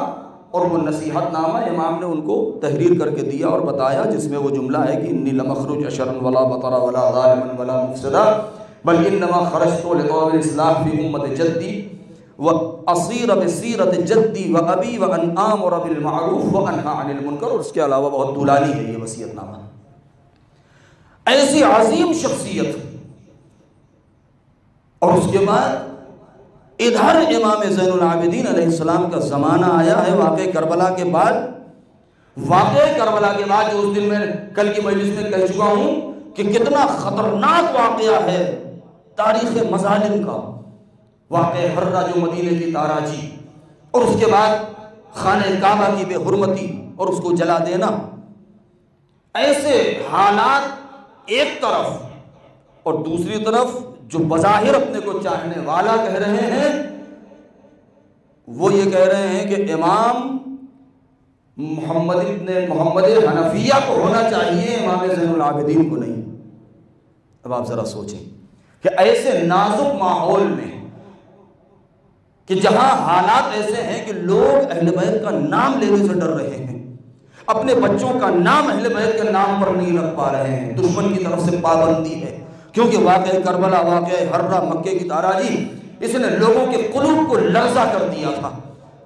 Speaker 1: اور وہ نصیحت نامہ امام نے ان کو تحریر کر کے دیا اور بتایا، جس میں وہ جملہ ہے کہ انی لم اخرج اشرا ولا بطرا ولا ظالما ولا مفسدا بل انما خرجت لطلب الاصلاح في امه جدي واصير بسيره جدي وابي وان امر بالمعروف وانهى عن المنکر، اور اس کے علاوہ بہت طولانی ہے یہ وصیت نامہ۔ ایسی عظیم شخصیت، اور اس کے بعد ادھر امام زین العابدین علیہ السلام کا زمانہ آیا ہے واقع کربلا کے بعد۔ واقع کربلا کے بعد جو اس دن میں کل کی مجلس میں کہہ چکا ہوں کہ کتنا خطرناک واقعہ ہے تاریخ مظالم کا، واقع حرہ جو مدینے کی تاراجی، اور اس کے بعد خانہ کعبہ کی بے حرمتی اور اس کو جلا دینا، ایسے حالات ایک طرف، اور دوسری طرف جو بظاہر اپنے کو چاہنے والا کہہ رہے ہیں وہ یہ کہہ رہے ہیں کہ امام محمد حنفیہ کو ہونا چاہیے، امام زین العابدین کو نہیں۔ اب آپ ذرا سوچیں کہ ایسے نازک ماحول میں، کہ جہاں حالات ایسے ہیں کہ لوگ اہل بیت کا نام لینے سے ڈر رہے ہیں، اپنے بچوں کا نام اہل بیت کے نام پر نہیں رکھ پا رہے ہیں، دشمن کی طرف سے پابندی ہے، کیونکہ واقع کربلا، واقع حرہ، مکے کی تاراجی، اس نے لوگوں کے قلوب کو لرزہ کر دیا تھا،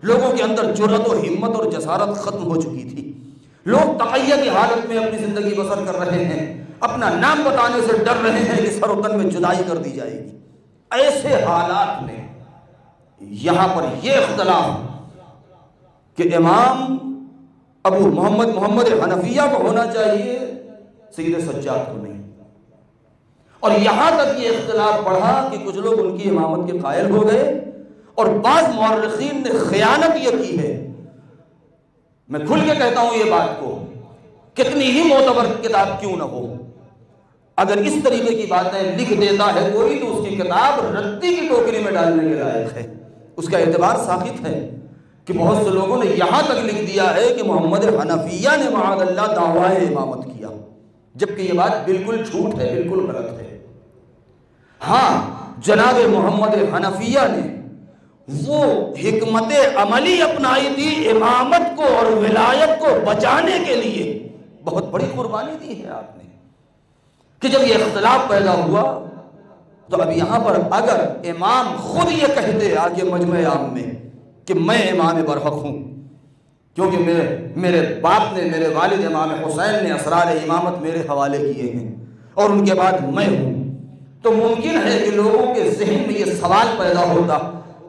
Speaker 1: لوگوں کے اندر جرأت و ہمت اور جسارت ختم ہو چکی تھی، لوگ تقیہ کی حالت میں اپنی زندگی بسر کر رہے ہیں، اپنا نام بتانے سے ڈر رہے ہیں کہ سر و تن میں جدائی کر دی جائے گی۔ ایسے حالات میں یہاں پر یہ اختلاف کہ امام ابو محمد حنفیہ کو ہونا چاہیے، سید سجاد کو نہیں، اور یہاں تک یہ اختلاف بڑھا کہ کچھ لوگ ان کی امامت کے قائل ہو گئے، اور بعض مورخین نے خیانت یہ کی ہے۔ میں کھل کے کہتا ہوں یہ بات کو، کتنی ہی معتبر کتاب کیوں نہ ہو، اگر اس طریقے کی باتیں لکھ دیتا ہے کوئی تو اس کی کتاب رتی کی ٹوکری میں ڈالنے کے لائق ہے، اس کا اعتبار ساقط ہے۔ کہ بہت سے لوگوں نے یہاں تک لکھ دیا ہے کہ محمد حنفیہ نے معاذ اللہ دعوی امامت کیا، جبکہ یہ بات بالکل جھوٹ ہے، بالکل غلط ہے۔ ہاں، جناب محمد حنفیہ نے وہ حکمت عملی اپنائی تھی امامت کو اور ولایت کو بچانے کے لیے، بہت بڑی قربانی دی ہے آپ نے، کہ جب یہ اختلاف پیدا ہوا تو اب یہاں پر اگر امام خود یہ کہتے آگے مجمع عام میں کہ میں امام برحق ہوں، کیونکہ میرے باپ نے، میرے والد امام حسین نے اسرار امامت میرے حوالے کیے ہیں اور ان کے بعد میں ہوں، تو ممکن ہے کہ لوگوں کے ذہن میں یہ سوال پیدا ہوتا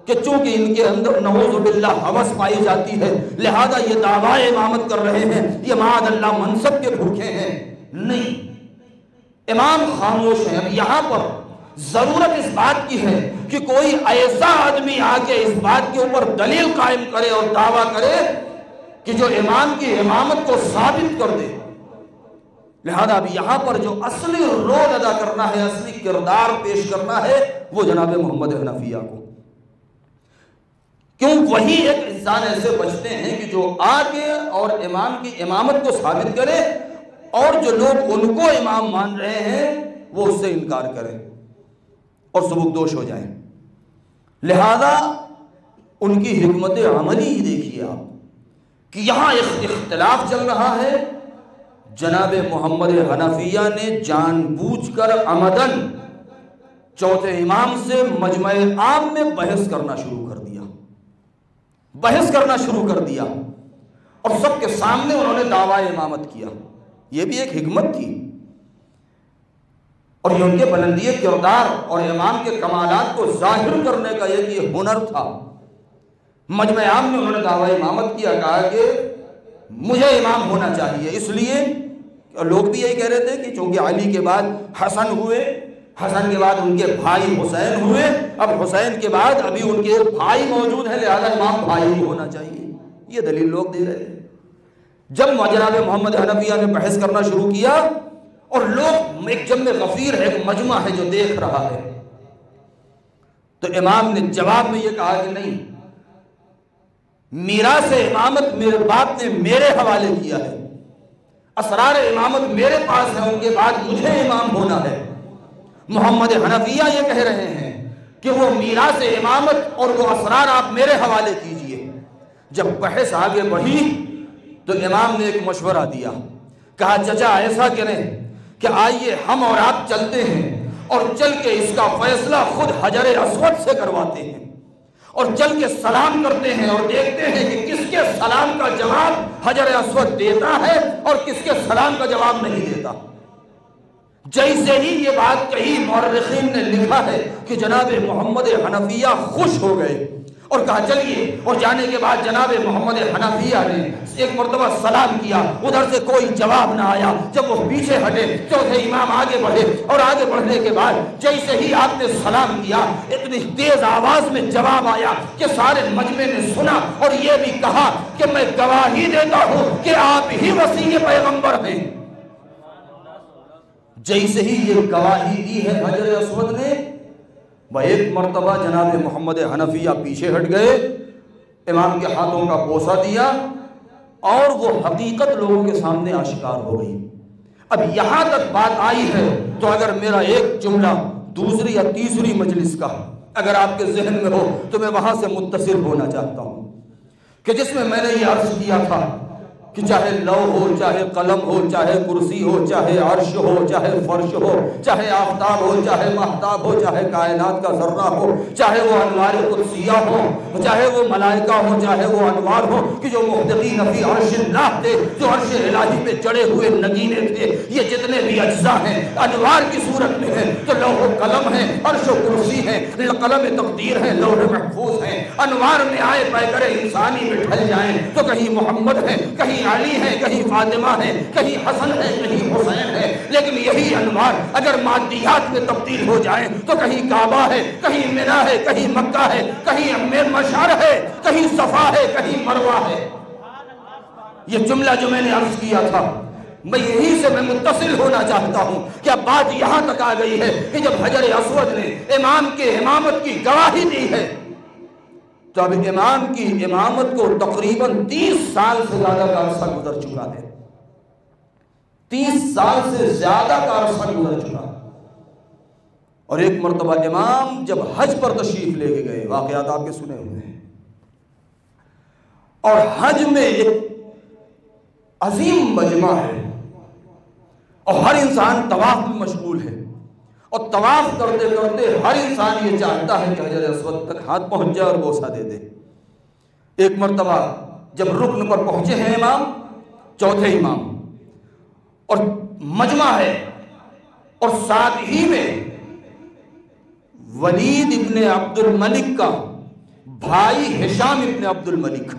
Speaker 1: کہ چونکہ ان کے اندر نعوذ باللہ ہوس پائی جاتی ہے لہذا یہ دعویٰ امامت کر رہے ہیں، یہ معاذ اللہ منصب کے بھوکے ہیں۔ نہیں، امام خاموش ہیں۔ اب یہاں پر ضرورت اس بات کی ہے کہ کوئی ایسا آدمی آ کے اس بات کے اوپر دلیل قائم کرے اور دعویٰ کرے کہ جو امام کی امامت کو ثابت کر دے۔ لہذا اب یہاں پر جو اصلی رول ادا کرنا ہے، اصلی کردار پیش کرنا ہے، وہ جناب محمد حنفیہ کو، کیوں وہی ایک انسان ایسے بچتے ہیں کہ جو آگے اور امام کی امامت کو ثابت کرے، اور جو لوگ ان کو امام مان رہے ہیں وہ اس سے انکار کریں اور سبکدوش ہو جائیں۔ لہذا ان کی حکمت عملی ہی دیکھیے آپ کہ یہاں اختلاف چل رہا ہے، جناب محمد حنفیہ نے جان بوجھ کر عمدن چوتھے امام سے مجمع عام میں بحث کرنا شروع کر دیا اور سب کے سامنے انہوں نے دعویٰ امامت کیا۔ یہ بھی ایک حکمت تھی اور یہ ان کے بلندی کردار اور امام کے کمالات کو ظاہر کرنے کا یہ ہنر تھا۔ مجمع عام میں انہوں نے دعویٰ امامت کیا، کہا کہ مجھے امام ہونا چاہیے، اس لیے لوگ بھی یہی کہہ رہے تھے کہ چونکہ علی کے بعد حسن ہوئے، حسن کے بعد ان کے بھائی حسین ہوئے، اب حسین کے بعد ابھی ان کے بھائی موجود ہیں، لہذا امام بھائی ہی ہونا چاہیے۔ یہ دلیل لوگ دے رہے تھے۔ جب جناب محمد حنفیہ نے بحث کرنا شروع کیا اور لوگ ایک جمع غفیر ہے، ایک مجمع ہے جو دیکھ رہا ہے، تو امام نے جواب میں یہ کہا کہ نہیں، میراث امامت میرے باپ نے میرے حوالے کیا ہے، اسرار امامت میرے پاس ہے، ان کے بعد مجھے امام ہونا ہے۔ محمد حنفیہ یہ کہہ رہے ہیں کہ وہ میراث امامت اور وہ اسرار آپ میرے حوالے کیجئے۔ جب بحث آگے بڑھی تو امام نے ایک مشورہ دیا، کہا چچا ایسا کریں کہ آئیے ہم اور آپ چلتے ہیں اور چل کے اس کا فیصلہ خود حجر اسود سے کرواتے ہیں، اور چل کے سلام کرتے ہیں اور دیکھتے ہیں کہ کس کے سلام کا جواب حجر اسود دیتا ہے اور کس کے سلام کا جواب نہیں دیتا۔ جیسے ہی یہ بات کہی، مورخین نے لکھا ہے کہ جناب محمد حنفیہ خوش ہو گئے اور کہا چلیے، اور جانے کے بعد جناب محمد حنفیہ نے ایک مرتبہ سلام کیا، ادھر سے کوئی جواب نہ آیا۔ جب وہ پیچھے ہٹے، چوتھے امام آگے بڑھے، اور آگے بڑھنے کے بعد جیسے ہی آپ نے سلام کیا، اتنی تیز آواز میں جواب آیا کہ سارے مجمع نے سنا، اور یہ بھی کہا کہ میں گواہی دیتا ہوں کہ آپ ہی وسیع پیغمبر ہیں۔ جیسے ہی یہ گواہی دی ہے حجر اسود نے، ایک مرتبہ جناب محمد حنفیہ پیچھے ہٹ گئے، امام کے ہاتھوں کا بوسہ دیا، اور وہ حقیقت لوگوں کے سامنے آشکار ہو گئی۔ اب یہاں تک بات آئی ہے تو اگر میرا ایک جملہ دوسری یا تیسری مجلس کا اگر آپ کے ذہن میں ہو تو میں وہاں سے متصل ہونا چاہتا ہوں، کہ جس میں میں نے یہ عرض کیا تھا کہ چاہے لوح ہو، چاہے قلم ہو، چاہے کرسی ہو، چاہے عرش ہو، چاہے فرش ہو، چاہے آفتاب ہو، چاہے مہتاب ہو، چاہے کائنات کا ذرہ ہو، چاہے وہ انوار قدسیہ ہو، چاہے وہ ملائکہ ہو، چاہے وہ انوار ہو، کہ جو محدقین فی عرش اللہ تھے، جو عرش الہی پہ چڑھے ہوئے نگینے تھے، یہ جتنے بھی اجزاء ہیں انوار کی صورت میں ہیں، تو لوح و قلم ہے، عرش و کرسی ہے، قلم تقدیر ہے، لوح محفوظ ہے۔ انوار میں آئے پیکر انسانی میں ڈھل جائیں تو کہیں محمد ہے، کہیں علی ہے، کہیں فاطمہ ہے، کہیں حسن ہے، کہیں حسین ہے، لیکن یہی انوار اگر مادیات میں تبدیل ہو جائیں تو کہیں کعبہ ہے، کہیں منی ہے، کہیں مکہ ہے، کہیں مشعر ہے، کہیں صفا ہے، کہیں مروہ ہے۔ یہ جملہ جو میں نے عرض کیا تھا، میں یہی سے میں متصل ہونا چاہتا ہوں کہ اب بات یہاں تک آ گئی ہے کہ جب حجر اسود نے امام کے امامت کی گواہی دی ہے تو اب امام کی امامت کو تقریباً 30 سال سے زیادہ کا عرصہ گزر چکا ہے، 30 سال سے زیادہ کا عرصہ گزر چکا ہے۔ اور ایک مرتبہ امام جب حج پر تشریف لے کے گئے، واقعات آپ کے سنے ہوئے ہیں، اور حج میں ایک عظیم مجمع ہے اور ہر انسان طواف میں مشغول ہے، اور طواف کرتے کرتے ہر انسان یہ چاہتا ہے کہ حجر اسود تک ہاتھ پہنچ جائے اور بوسہ دے دے۔ ایک مرتبہ جب رکن پر پہنچے ہیں امام، چوتھے امام، اور مجمع ہے، اور ساتھ ہی میں ولید ابن عبد الملک کا بھائی ہشام ابن عبد الملک،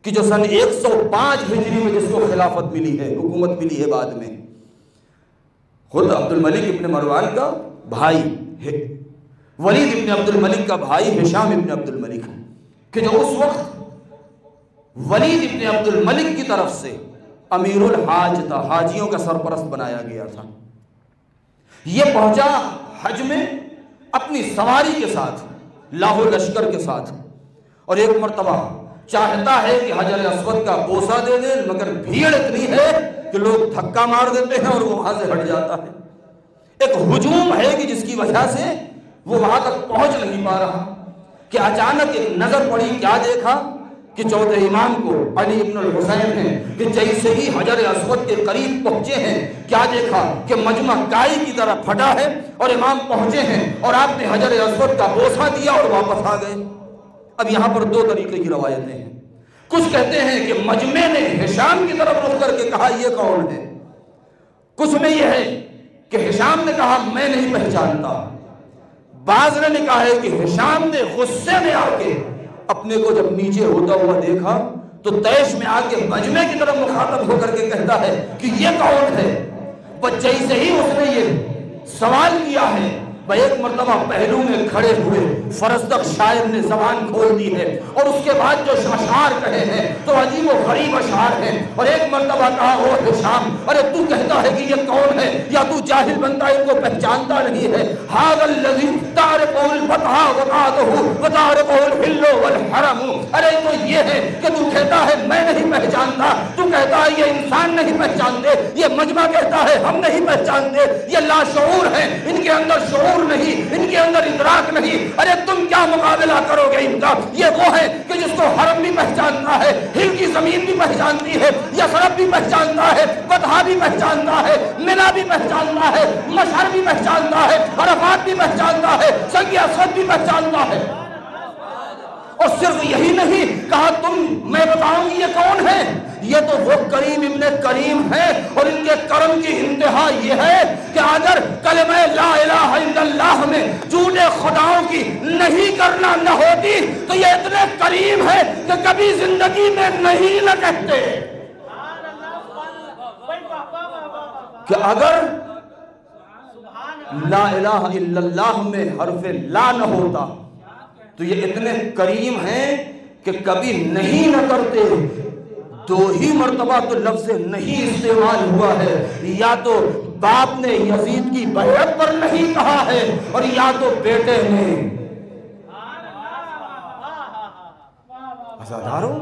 Speaker 1: کہ جو سن 105 ہجری میں جس کو خلافت ملی ہے، حکومت ملی ہے بعد میں، خود عبد الملک ابن مروان کا بھائی ہے، ولید ابن عبد الملک کا بھائی ہشام ابن عبد الملک، کہ جو اس وقت ولید ابن عبد الملک کی طرف سے امیر الحاج تھا، حاجیوں کا سرپرست بنایا گیا تھا۔ یہ پہنچا حج میں اپنی سواری کے ساتھ، لاہو لشکر کے ساتھ، اور ایک مرتبہ چاہتا ہے کہ حجر اسود کا بوسہ دے دے، مگر بھیڑ اتنی ہے کہ لوگ دھکا مار دیتے ہیں اور وہ وہاں سے ہٹ جاتا ہے۔ ایک ہجوم ہے کہ جس کی وجہ سے وہ وہاں تک پہنچ نہیں پا رہا کہ اچانک ایک نظر پڑی، کیا دیکھا کہ چوتھے امام کو علی ابن الحسین ہیں کہ جیسے ہی حجر اسود کے قریب پہنچے ہیں، کیا دیکھا کہ مجمع کائی کی طرح پھٹا ہے اور امام پہنچے ہیں اور آپ نے حجر اسود کا بوسہ دیا اور واپس آ گئے۔ اب یہاں پر دو طریقے کی روایتیں ہیں۔ کچھ کہتے ہیں کہ مجمع نے ہشام کی طرف رخ کر کے کہا یہ کون ہے، کچھ میں یہ ہے کہ ہشام نے کہا میں نہیں پہچانتا، بعض نے کہا ہے کہ ہشام نے غصے میں آ کے اپنے کو جب نیچے ہوتا ہوا دیکھا تو تیش میں آ کے مجمع کی طرف مخاطب ہو کر کے کہتا ہے کہ یہ کون ہے۔ بس جیسے ہی اس نے یہ سوال کیا ہے، ایک مرتبہ پہلو میں کھڑے ہوئے فرزدق شاعر نے زبان کھول دی ہے اور اس کے بعد جو اشعار کہے ہیں تو عجیب و غریب اشعار ہیں، اور ایک مرتبہ کہا او ہشام، ارے تو کہتا ہے کہ یہ کون ہے یا تو جاہل بنتا ان کو پہچانتا نہیں ہے؟ ھذا الذی تعرف الفتح وقعته وتعرف الحل والحرم، ارے تو یہ ہے کہ تو کہتا ہے میں نہیں پہچانتا، تو کہتا ہے یہ انسان نہیں پہچانتے، یہ مجمع کہتا ہے ہم نہیں پہچانتے، یہ لاشعور ہیں، ان کے اندر شعور نہیں، ان کے اندر ادراک نہیں، ارے تم کیا مقابلہ کرو گے ان کا؟ یہ وہ ہے کہ جس کو حرم بھی پہچانتا ہے، ہل کی زمین بھی پہچانتی ہے، یثرب بھی پہچانتا ہے، بطحا بھی پہچانتا ہے، منی بھی پہچانتا ہے، مشعر بھی پہچانتا ہے، عرفات بھی پہچانتا ہے، سنگ اسود بھی پہچانتا ہے۔ اور صرف یہی نہیں کہا تم، میں بتاؤں گی یہ کون ہے، یہ تو وہ کریم ابن کریم ہے، اور ان کے کرم کی انتہا یہ ہے کہ اگر کلمہ لا الہ الا اللہ میں جھوٹے خداؤں کی نہیں کرنا نہ ہوتی تو یہ اتنے کریم ہے کہ کبھی زندگی میں نہیں نہ کہتے، کہ اگر لا الہ الا اللہ میں حرف لا نہ ہوتا تو یہ اتنے کریم ہیں کہ کبھی نہیں نہ کرتے۔ دو ہی مرتبہ تو لفظ نہیں استعمال ہوا ہے، یا تو باپ نے یزید کی بیعت پر نہیں کہا ہے اور یا تو بیٹے نے۔ عزاداروں،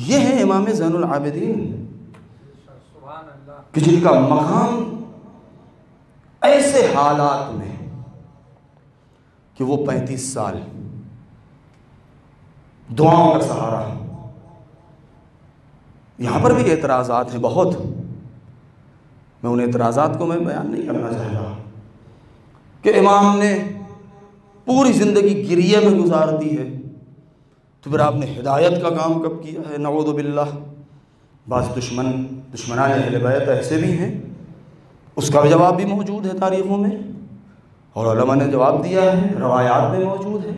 Speaker 1: یہ ہے امام زین العابدین کہ جن کا مقام ایسے حالات میں کہ وہ 35 سال دعاؤں کا سہارا۔ یہاں پر بھی اعتراضات ہیں بہت، میں ان اعتراضات کو میں بیان نہیں کرنا چاہتا کہ امام نے پوری زندگی گریے میں گزار دی ہے، تو پھر آپ نے ہدایت کا کام کب کیا ہے؟ نعوذ باللہ، بعض دشمنان اہل بیت ایسے بھی ہیں، اس کا جواب بھی موجود ہے تاریخوں میں، اور علماء نے جواب دیا ہے، روایات میں موجود ہے۔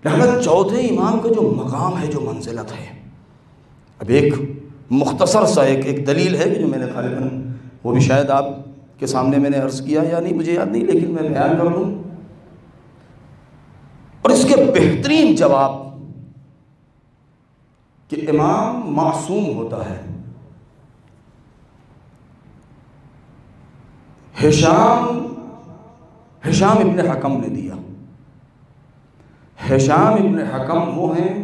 Speaker 1: لہذا چوتھے امام کا جو مقام ہے، جو منزلت ہے، اب ایک مختصر سا ایک دلیل ہے کہ جو میں نے غالباً وہ بھی شاید آپ کے سامنے میں نے عرض کیا یا نہیں مجھے یاد نہیں، لیکن میں بیان کر دوں، اور اس کے بہترین جواب کہ امام معصوم ہوتا ہے۔ ہشام ابن حکم نے دیا۔ ہشام ابن حکم وہ ہیں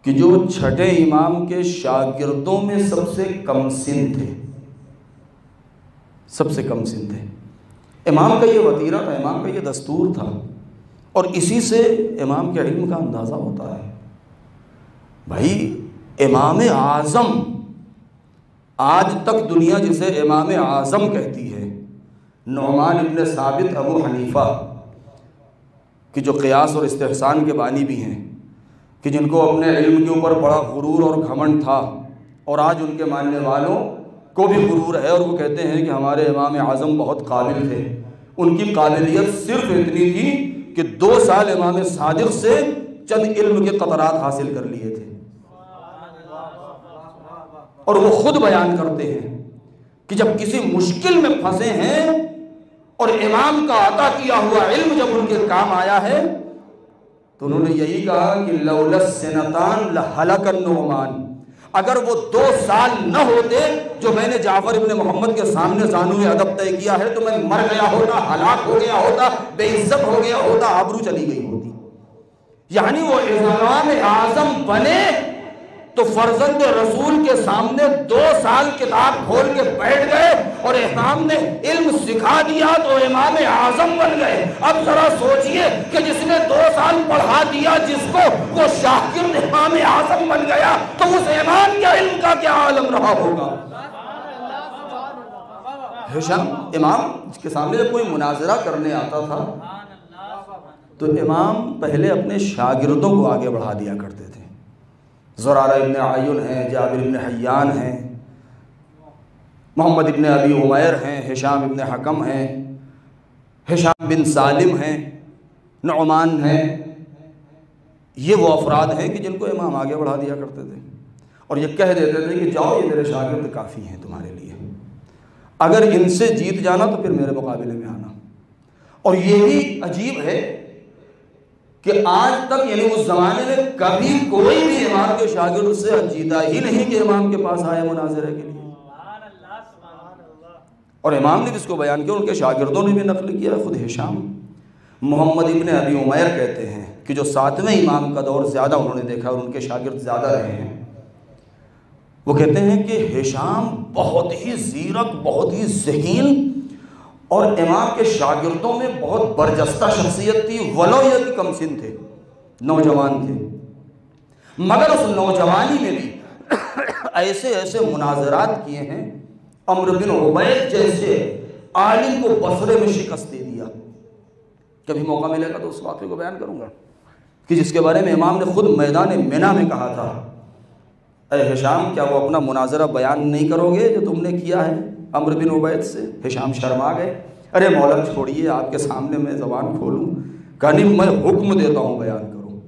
Speaker 1: کہ جو چھٹے امام کے شاگردوں میں سب سے کم سن تھے، سب سے کم سن تھے۔ امام کا یہ وتیرہ تھا، امام کا یہ دستور تھا، اور اسی سے امام کے علم کا اندازہ ہوتا ہے۔ بھائی امام اعظم، آج تک دنیا جسے امام اعظم کہتی ہے، نعمان ابن ثابت ابو حنیفہ کہ جو قیاس اور استحسان کے بانی بھی ہیں، کہ جن کو اپنے علم کے اوپر بڑا غرور اور گھمنڈ تھا، اور آج ان کے ماننے والوں کو بھی غرور ہے اور وہ کہتے ہیں کہ ہمارے امام اعظم بہت قابل تھے۔ ان کی قابلیت صرف اتنی تھی کہ 2 سال امام صادق سے چند علم کے قطرات حاصل کر لیے تھے، اور وہ خود بیان کرتے ہیں کہ جب کسی مشکل میں پھنسے ہیں اور امام کا عطا کیا ہوا علم جب ان کے کام آیا ہے تو انہوں نے یہی کہا کہ لولا السنتان لہلک النعمان، اگر وہ 2 سال نہ ہوتے جو میں نے جعفر ابن محمد کے سامنے زانوئے ادب طے کیا ہے تو میں مر گیا ہوتا، ہلاک ہو گیا ہوتا، بے عزت ہو گیا ہوتا، آبرو چلی گئی ہوتی۔ یعنی وہ امام اعظم بنے تو فرزند رسول کے سامنے 2 سال کتاب کھول کے بیٹھ گئے اور امام نے علم سکھا دیا تو امام اعظم بن گئے۔ اب ذرا سوچئے کہ جس نے 2 سال پڑھا دیا جس کو، وہ شاگرد امام اعظم بن گیا، تو اس امام کے علم کا کیا عالم رہا ہوگا۔ ہشام امام کے سامنے جب کوئی مناظرہ کرنے آتا تھا تو امام پہلے اپنے شاگردوں کو آگے بڑھا دیا کرتے تھے۔ زرارہ ابن عیون ہیں، جابر ابن حیان ہیں، محمد ابن ابی عمیر ہیں، ہشام ابن حکم ہیں، ہشام بن سالم ہیں، نعمان ہیں۔ یہ وہ افراد ہیں کہ جن کو امام آگے بڑھا دیا کرتے تھے اور یہ کہہ دیتے تھے کہ جاؤ، یہ میرے شاگرد کافی ہیں تمہارے لیے، اگر ان سے جیت جانا تو پھر میرے مقابلے میں آنا۔ اور یہی عجیب ہے کہ آج تک یعنی اس زمانے میں کبھی کوئی بھی امام کے شاگرد سے جیتا ہی نہیں کہ امام کے پاس آئے مناظرے کے لیے۔ اور امام نے جس کو بیان کیا ان کے شاگردوں نے بھی نقل کیا۔ خود ہشام محمد ابن ابی عمیر کہتے ہیں کہ جو 7ویں امام کا دور زیادہ انہوں نے دیکھا اور ان کے شاگرد زیادہ رہے ہیں، وہ کہتے ہیں کہ ہشام بہت ہی زیرک، بہت ہی ذہین اور امام کے شاگردوں میں بہت برجستہ شخصیت تھی، ولو یہ کہ کم سن تھے، نوجوان تھے، مگر اس نوجوانی میں بھی ایسے ایسے مناظرات کیے ہیں، عمرو بن عبید جیسے عالم کو بصرے میں شکست دے دیا۔ کبھی موقع ملے گا تو اس واقعے کو بیان کروں گا کہ جس کے بارے میں امام نے خود میدان منی میں کہا تھا، اے ہشام کیا وہ اپنا مناظرہ بیان نہیں کرو گے جو تم نے کیا ہے عمرو بن عبید سے؟ ہشام شرما گئے، ارے مولا چھوڑیے، آپ کے سامنے میں زبان کھولوں؟ کہا نہیں، میں حکم دیتا ہوں بیان کروں۔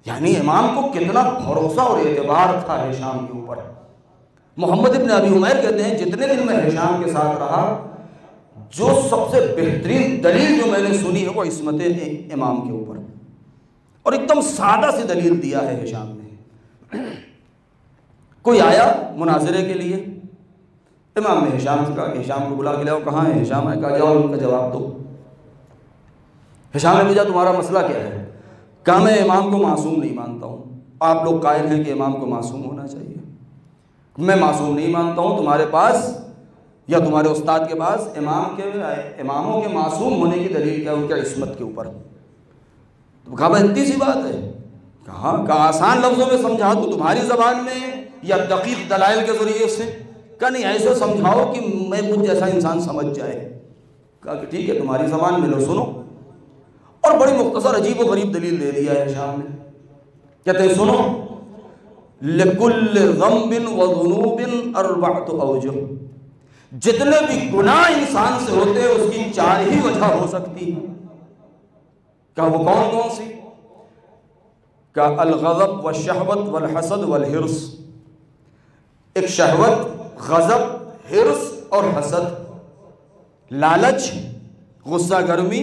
Speaker 1: یعنی امام کو کتنا بھروسہ اور اعتبار تھا ہشام کے اوپر۔ محمد ابن ابی عمیر کہتے ہیں جتنے دن میں ہشام کے ساتھ رہا، جو سب سے بہترین دلیل جو میں نے سنی ہے وہ عصمت امام کے اوپر، اور ایک دم سادہ سی دلیل دیا ہے ہشام نے۔ کوئی آیا مناظرے کے لیے، امام نے ہشام سے کہا کہ ہشام کو بلا کے لاؤ، کہاں ہے ہشام؟ نے کہا جاؤ ان کا جواب دو۔ ہشام نے پوچھا تمہارا مسئلہ کیا ہے؟ کہا میں امام کو معصوم نہیں مانتا ہوں، آپ لوگ قائل ہیں کہ امام کو معصوم ہونا چاہیے، میں معصوم نہیں مانتا ہوں، تمہارے پاس یا تمہارے استاد کے پاس اماموں کے معصوم ہونے کی دلیل کیا ہے ان کے عصمت کے اوپر؟ تو کہا بھائی اتنی سی بات ہے؟ کہا آسان لفظوں میں سمجھا تو تمہاری زبان میں یا دقیق دلائل کے ذریعے سے؟ کہا نہیں ایسے سمجھاؤ کہ میں مجھ جیسا انسان سمجھ جائے۔ کہا کہ ٹھیک ہے تمہاری زبان میں لو سنو، اور بڑی مختصر عجیب و غریب دلیل دے دیا ہے ہشام نے۔ کہتے ہیں سنو، لِكُلِّ ذَنْبٍ وَذُنُوبٍ أَرْبَعْتُ أَوْجُهٍ، جتنے بھی گناہ انسان سے ہوتے ہیں اس کی 4 ہی وجہ ہو سکتی ہے۔ کہا وہ کون کون سی؟ کہا الغضب والشہوت والحسد والحرص، ایک شہوت، غضب، حرص اور حسد، لالچ، غصہ گرمی،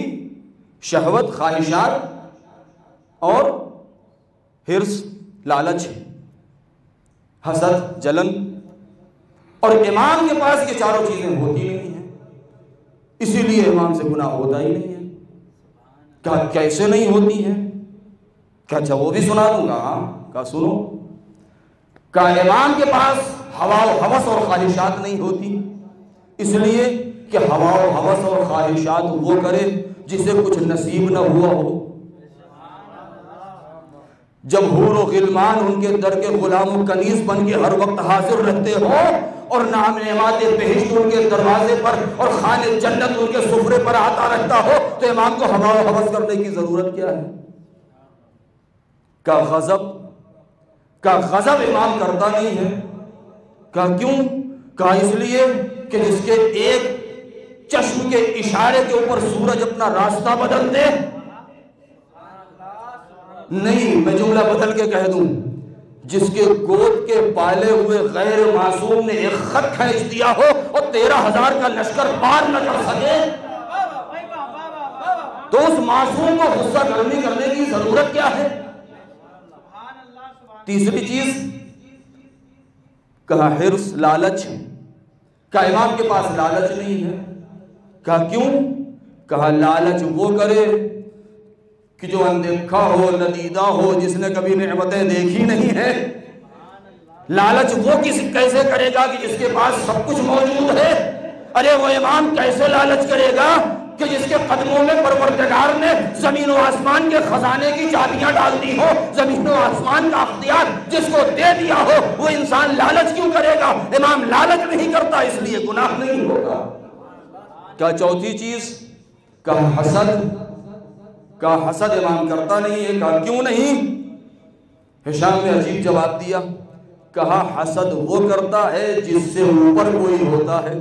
Speaker 1: شہوت، خواہشات اور حرص، لالچ، حسد، جلن۔ اور امام کے پاس یہ 4 چیزیں ہوتی نہیں ہیں، اسی لیے امام سے گناہ ہوتا ہی نہیں ہے۔ کہا کیسے نہیں ہوتی ہیں؟ کہا اچھا وہ بھی سنا دوں گا۔ کہا سنو، کہا امام کے پاس ہوا و ہوس اور خواہشات نہیں ہوتی، اس لیے کہ ہوا و ہوس اور خواہشات وہ کرے جسے کچھ نصیب نہ ہوا ہو۔ جب حور و غلمان ان کے در کے غلام و کنیز بن کے ہر وقت حاضر رہتے ہو اور نام نعمات بہشت ان کے دروازے پر اور خانے جنت ان کے سفرے پر آتا رہتا ہو تو امام کو ہوا و ہوس کرنے کی ضرورت کیا ہے؟ کا غضب امام کرتا نہیں ہے۔ کہا کیوں؟ کہا اس لیے کہ جس کے ایک چشم کے اشارے کے اوپر سورج اپنا راستہ بدل دے، نہیں میں جملہ بدل کے کہہ دوں، جس کے گود کے پالے ہوئے غیر معصوم نے ایک خط کھینچ دیا ہو اور 13,000 کا لشکر پار نہ کر سکے، تو اس معصوم کو غصہ گرمی کرنے کی ضرورت کیا ہے؟ تیسری چیز کہا حرص، لالچ. کہا امام کے پاس لالچ نہیں ہے. کہا کیوں؟ کہا لالچ وہ کرے کہ جو اندیکھا ہو، ندیدہ ہو، جس نے کبھی نعمتیں دیکھی نہیں ہے. لالچ وہ کیسے کرے گا کہ جس کے پاس سب کچھ موجود ہے؟ ارے وہ امام کیسے لالچ کرے گا کہ جس کے قدموں میں پروردگار نے زمین و آسمان کے خزانے کی چابیاں ڈال دی ہو، زمین و آسمان کا اختیار جس کو دے دیا ہو، وہ انسان لالچ کیوں کرے گا؟ امام لالچ نہیں کرتا، اس لیے گناہ نہیں ہوگا. کیا چوتھی چیز؟ کہا حسد. کہا حسد امام کرتا نہیں ہے. کہا کیوں نہیں؟ ہشام نے عجیب جواب دیا. کہا حسد وہ کرتا ہے جس سے اوپر کوئی ہوتا ہے.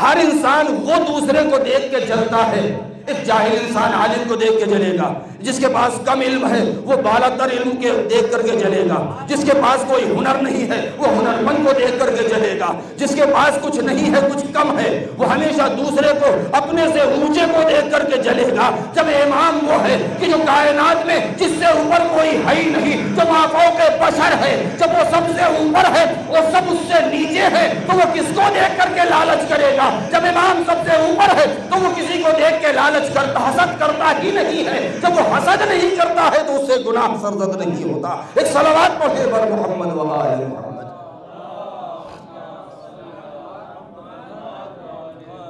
Speaker 1: ہر انسان وہ دوسرے کو دیکھ کے جلتا ہے. ایک جاہل انسان عالم کو دیکھ کے جلے گا، جس کے پاس کم علم ہے وہ بالا تر علم کے دیکھ کر کے جلے گا، جس کے پاس کوئی ہنر نہیں ہے وہ ہنرمند کو دیکھ کر کے جلے گا، جس کے پاس کچھ نہیں ہے، کچھ کم ہے، وہ ہمیشہ دوسرے کو اپنے سے اونچے کو دیکھ کر کے جلے گا. جب امام وہ ہے کہ جو کائنات میں جس سے اوپر کوئی ہے ہی نہیں، جو مافوق بشر ہے، جب وہ سب سے اوپر ہے وہ سب اس سے نیچے ہے، تو وہ کس کو دیکھ کر کے لالچ کرے گا؟ جب امام سب سے اوپر ہے تو وہ کسی کو دیکھ کے لالچ کرتا، حسد کرتا ہی نہیں ہے. جب وہ حسد نہیں کرتا ہے تو اس سے گناہ سرزد نہیں ہوتا. ایک صلوات پڑھے بر محمد و آل محمد.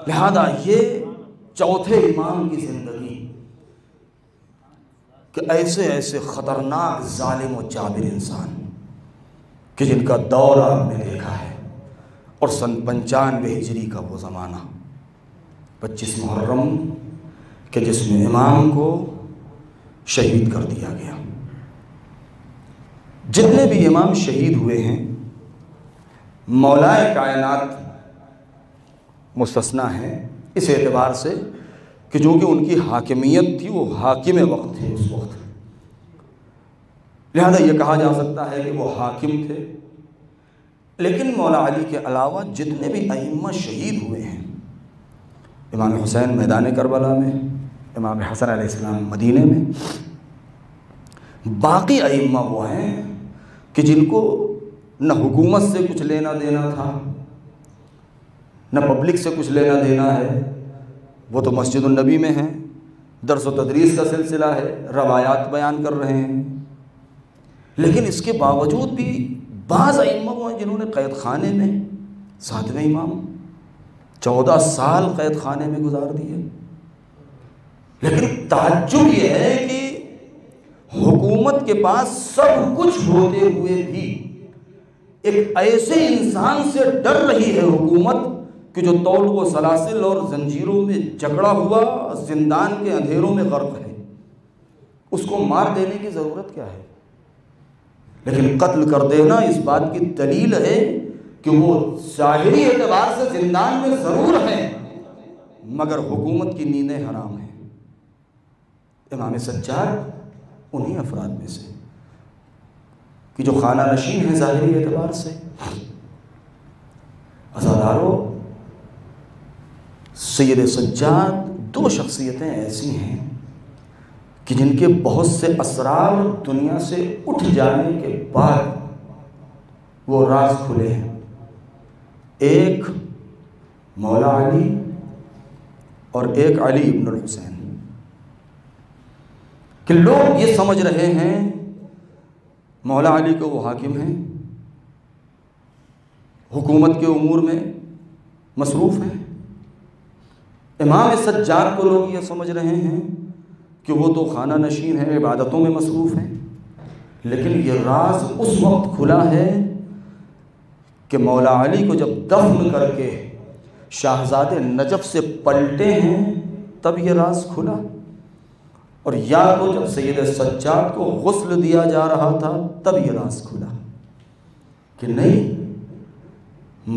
Speaker 1: لہذا یہ چوتھے امام کی زندگی کہ ایسے ایسے خطرناک ظالم و جابر انسان کہ جن کا دور آپ نے دیکھا ہے. اور سن 95 ہجری کا وہ زمانہ 25 محرم کہ جس میں امام کو شہید کر دیا گیا. جتنے بھی امام شہید ہوئے ہیں مولائے کائنات مستثنیٰ ہیں اس اعتبار سے کہ چونکہ ان کی حاکمیت تھی، وہ حاکم وقت تھے اس وقت، لہذا یہ کہا جا سکتا ہے کہ وہ حاکم تھے. لیکن مولا علی کے علاوہ جتنے بھی ائمہ شہید ہوئے ہیں، امام حسین میدان کربلا میں، امام حسن علیہ السلام مدینے میں، باقی ائمہ وہ ہیں کہ جن کو نہ حکومت سے کچھ لینا دینا تھا، نہ پبلک سے کچھ لینا دینا ہے. وہ تو مسجد النبی میں ہیں، درس و تدریس کا سلسلہ ہے، روایات بیان کر رہے ہیں. لیکن اس کے باوجود بھی بعض ائمہ وہ ہیں جنہوں نے قید خانے میں، 7ویں امام 14 سال قید خانے میں گزار دیے. لیکن تعجب یہ ہے کہ حکومت کے پاس سب کچھ ہوتے ہوئے بھی ایک ایسے انسان سے ڈر رہی ہے حکومت کہ جو طول و سلاسل اور زنجیروں میں جکڑا ہوا زندان کے اندھیروں میں غرق ہے. اس کو مار دینے کی ضرورت کیا ہے؟ لیکن قتل کر دینا اس بات کی دلیل ہے کہ وہ ظاہری اعتبار سے زندان میں ضرور ہیں مگر حکومت کی نیندیں حرام ہیں. امام سجاد انہی افراد میں سے کہ جو خانہ نشین ہیں ظاہری اعتبار سے. عزادارو، سید سجاد 2 شخصیتیں ایسی ہیں کہ جن کے بہت سے اسرار دنیا سے اٹھ جانے کے بعد وہ راز کھلے ہیں. ایک مولا علی اور ایک علی ابن الحسین، کہ لوگ یہ سمجھ رہے ہیں مولا علی کو وہ حاکم ہیں، حکومت کے امور میں مصروف ہیں. امام سجاد کو لوگ یہ سمجھ رہے ہیں کہ وہ تو خانہ نشین ہے، عبادتوں میں مصروف ہیں. لیکن یہ راز اس وقت کھلا ہے کہ مولا علی کو جب دفن کر کے شاہزادے نجف سے پلٹے ہیں تب یہ راز کھلا. اور یا تو جب سید سجاد کو غسل دیا جا رہا تھا تب یہ راز کھلا کہ نہیں،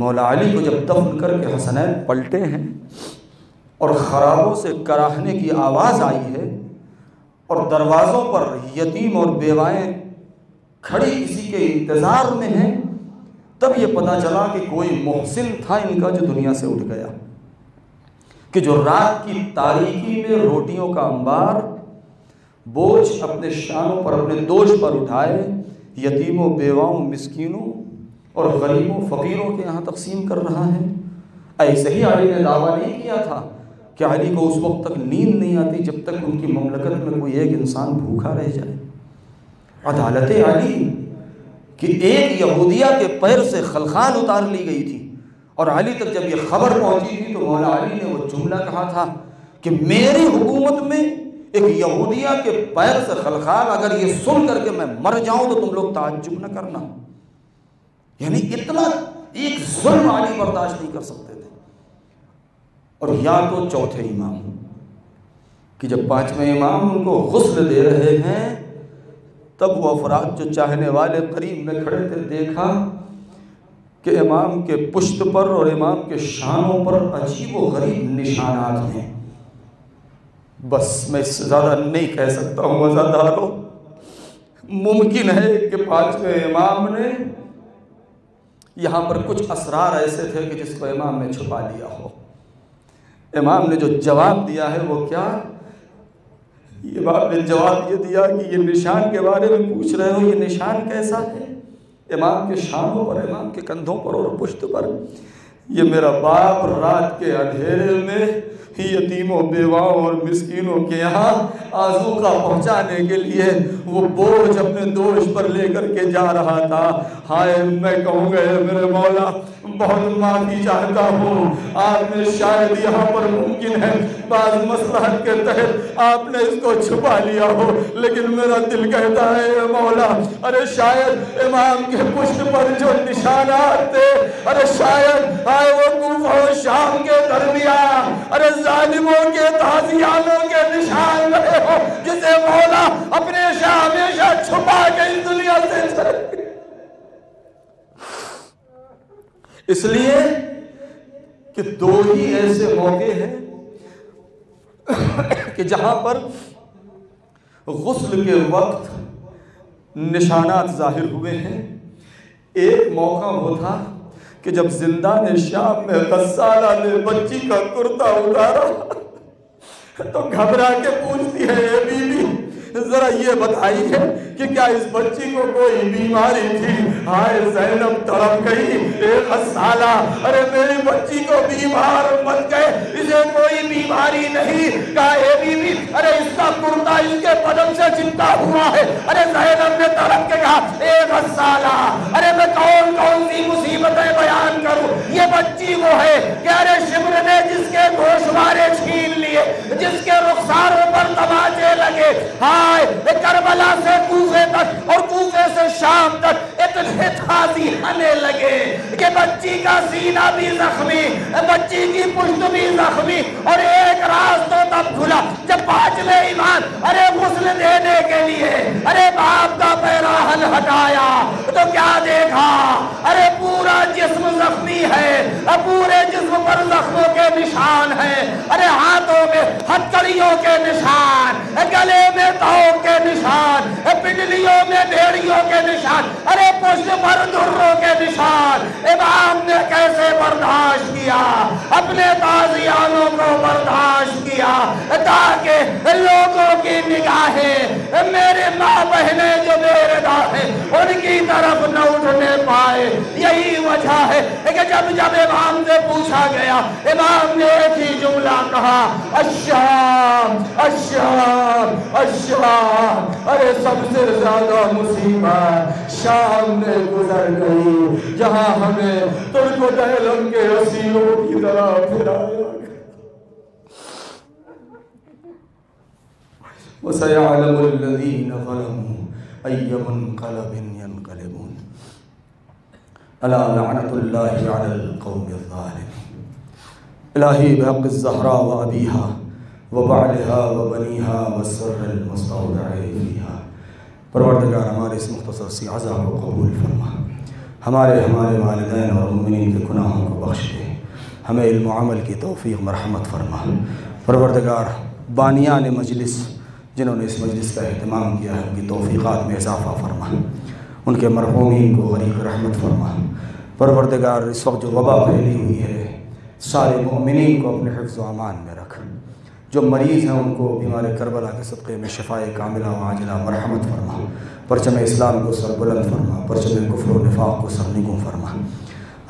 Speaker 1: مولا علی کو جب دفن کر کے حسنین پلٹے ہیں اور خرابوں سے کراہنے کی آواز آئی ہے اور دروازوں پر یتیم اور بیوائیں کھڑی کسی کے انتظار میں ہیں، تب یہ پتہ چلا کہ کوئی محسن تھا ان کا جو دنیا سے اٹھ گیا. کہ جو رات کی تاریکی میں روٹیوں کا انبار بوجھ اپنے شانوں پر، اپنے دوش پر اٹھائے، یتیموں، بیواؤں، مسکینوں اور غریبوں، فقیروں کے یہاں تقسیم کر رہا ہے۔ ایسے ہی علی نے دعویٰ نہیں کیا تھا کہ علی کو اس وقت تک نیند نہیں آتی جب تک ان کی مملکت میں کوئی ایک انسان بھوکا رہ جائے۔ عدالت علی کہ ایک یہودیہ کے پیر سے خلخال اتار لی گئی تھی، اور علی تک جب یہ خبر پہنچی تھی تو مولا علی نے وہ جملہ کہا تھا کہ میری حکومت میں ایک یہودیہ کے پیر سے خلخال اگر یہ سن کر کے میں مر جاؤں تو تم لوگ تعجب نہ کرنا۔ یعنی اتنا ایک ظلم علی برداشت نہیں کر سکتے تھے۔ اور یا تو چوتھے امام کہ جب پانچویں امام ان کو غسل دے رہے ہیں تب وہ افراد جو چاہنے والے قریب میں کھڑے تھے دیکھا کہ امام کے پشت پر اور امام کے شانوں پر عجیب و غریب نشانات ہیں۔ بس میں اس سے زیادہ نہیں کہہ سکتا ہوں وزادارو، ممکن ہے کہ پانچویں امام نے یہاں پر کچھ اسرار ایسے تھے کہ جس کو امام نے چھپا لیا ہو۔ امام نے جو جواب دیا ہے وہ کیا؟ امام نے جواب یہ دیا کہ یہ نشان کے بارے میں پوچھ رہے ہو، یہ نشان کیسا ہے؟ امام کے شانوں پر، امام کے کندھوں پر اور پشت پر، یہ میرا باپ رات کے اندھیرے میں یتیموں، بیواؤں اور مسکینوں کے یہاں آذوقہ پہنچانے کے لیے وہ بوجھ اپنے دوش پر لے کر کے جا رہا تھا۔ ہائے میں کہوں گا میرے مولا بہت معافی چاہتا ہوں، آپ نے شاید یہاں پر ممکن ہے بعض مصلحت کے تحت آپ نے اس کو چھپا لیا ہو، لیکن میرا دل کہتا ہے اے مولا ارے شاید امام کے پشت پر جو نشانات تھے، ارے شاید آئے وہ کوفہ و شام کے درمیان ارے ظالموں کے تازیانوں کے نشان رہے ہو، جسے مولا اپنے شاہ ہمیشہ چھپا کے اس دنیا سے چلے۔ اس لیے کہ دو ہی ایسے موقع ہیں کہ جہاں پر غسل کے وقت نشانات ظاہر ہوئے ہیں۔ ایک موقع وہ تھا کہ جب زندان شام میں غسالہ نے بچی کا کرتا اتارا تو گھبرا کے پوچھتی ہے اے بی بی ذرا یہ بتائیے کہ کیا اس بچی کو کوئی بیماری تھی؟ ہائے زینب تڑپ گئی، اے غسالہ ارے میری بچی کو بیمار مت گئے، اسے کوئی بیماری نہیں۔ کہا اے بی بی ارے اس کا کرتا اس کے بدن سے چپکا ہوا ہے۔ ارے زینب نے تڑپ کے کہا اے غسالہ ارے میں کون کون سی مصیبتیں بیان کروں، یہ بچی وہ ہے کہ ارے شمر نے جس کے گوشوارے چھین لیے، جس کے رخساروں پر تماچے لگے، کربلا سے کوفے تک اور کوفے سے شام تک اتنے تازی آنے لگے کہ بچی کا سینہ بھی زخمی، بچی کی پشت بھی زخمی، اور ایک راز تو تب کھلا جب پانچویں امام ارے غسل دینے کے لیے ارے باپ کا پیراہن ہٹایا تو کیا دیکھا؟ ارے پورا جسم زخمی ہے، پورے جسم پر زخموں کے نشان ہیں، ارے ہاتھوں میں ہتکڑیوں کے نشان، گلے میں توق کے نشان، پنڈلیوں میں بھیڑیوں کے نشان، ارے پشت پر دروں کے نشان۔ امام نے کیسے برداشت کیا؟ اپنے تازیانوں کو برداشت کیا تاکہ لوگوں کی نگاہیں میرے ماں بہنیں جو میرے داں ہیں ان کی طرف نہ اٹھنے پائے۔ یہی وجہ ہے کہ جب امام سے پوچھا گیا امام نے ایک ہی جملہ کہا الشام الشام الشام، ارے سب سے زیادہ مصیبت شام میں گزر گئی جہاں ہمیں ترک و دہلم کے اسیروں کی طرح پھرایا۔ وَسَيَعْلَمُ الَّذِينَ ظَلَمُوا أَيَّ مُنْقَلَبٍ يَنْقَلِبُونَ أَلَا لَعْنَةُ اللَّهِ عَلَى الْقَوْمِ الظَّالِمِينَ الہی بحق الزہرا و ابیہا و بعلہا و بنیہا و سر المستودع فیہا، پروردگار ہمارے اس مختصر سی عزا کو قبول فرما، ہمارے والدین اور مومنین کے گناہوں کو بخش دے، ہمیں علم و عمل کی توفیق مرحمت فرما۔ پروردگار بانیان مجلس جنہوں نے اس مجلس کا اہتمام کیا ہے ان کی توفیقات میں اضافہ فرما، ان کے مرحومین کو غریق رحمت فرما۔ پروردگار اس وقت جو وبا پھیلی ہوئی ہے
Speaker 2: سارے مومنین کو اپنے حفظ و امان میں رکھ، جو مریض ہیں ان کو بیمار کربلا کے صدقے میں شفائے کاملہ و عاجلہ مرحمت فرما، پرچم اسلام کو سر بلند فرما، پرچم کفر و نفاق کو سر نگوں فرما،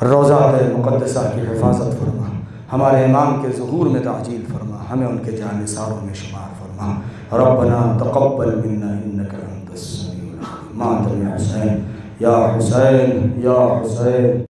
Speaker 2: روضات مقدسہ کی حفاظت فرما، ہمارے امام کے ظہور میں تعجیل فرما، ہمیں ان کے جانثاروں میں شمار فرما۔ ربنا تقبل منا انک انت السمیع العلیم۔ ماتم حسین یا حسین یا حسین۔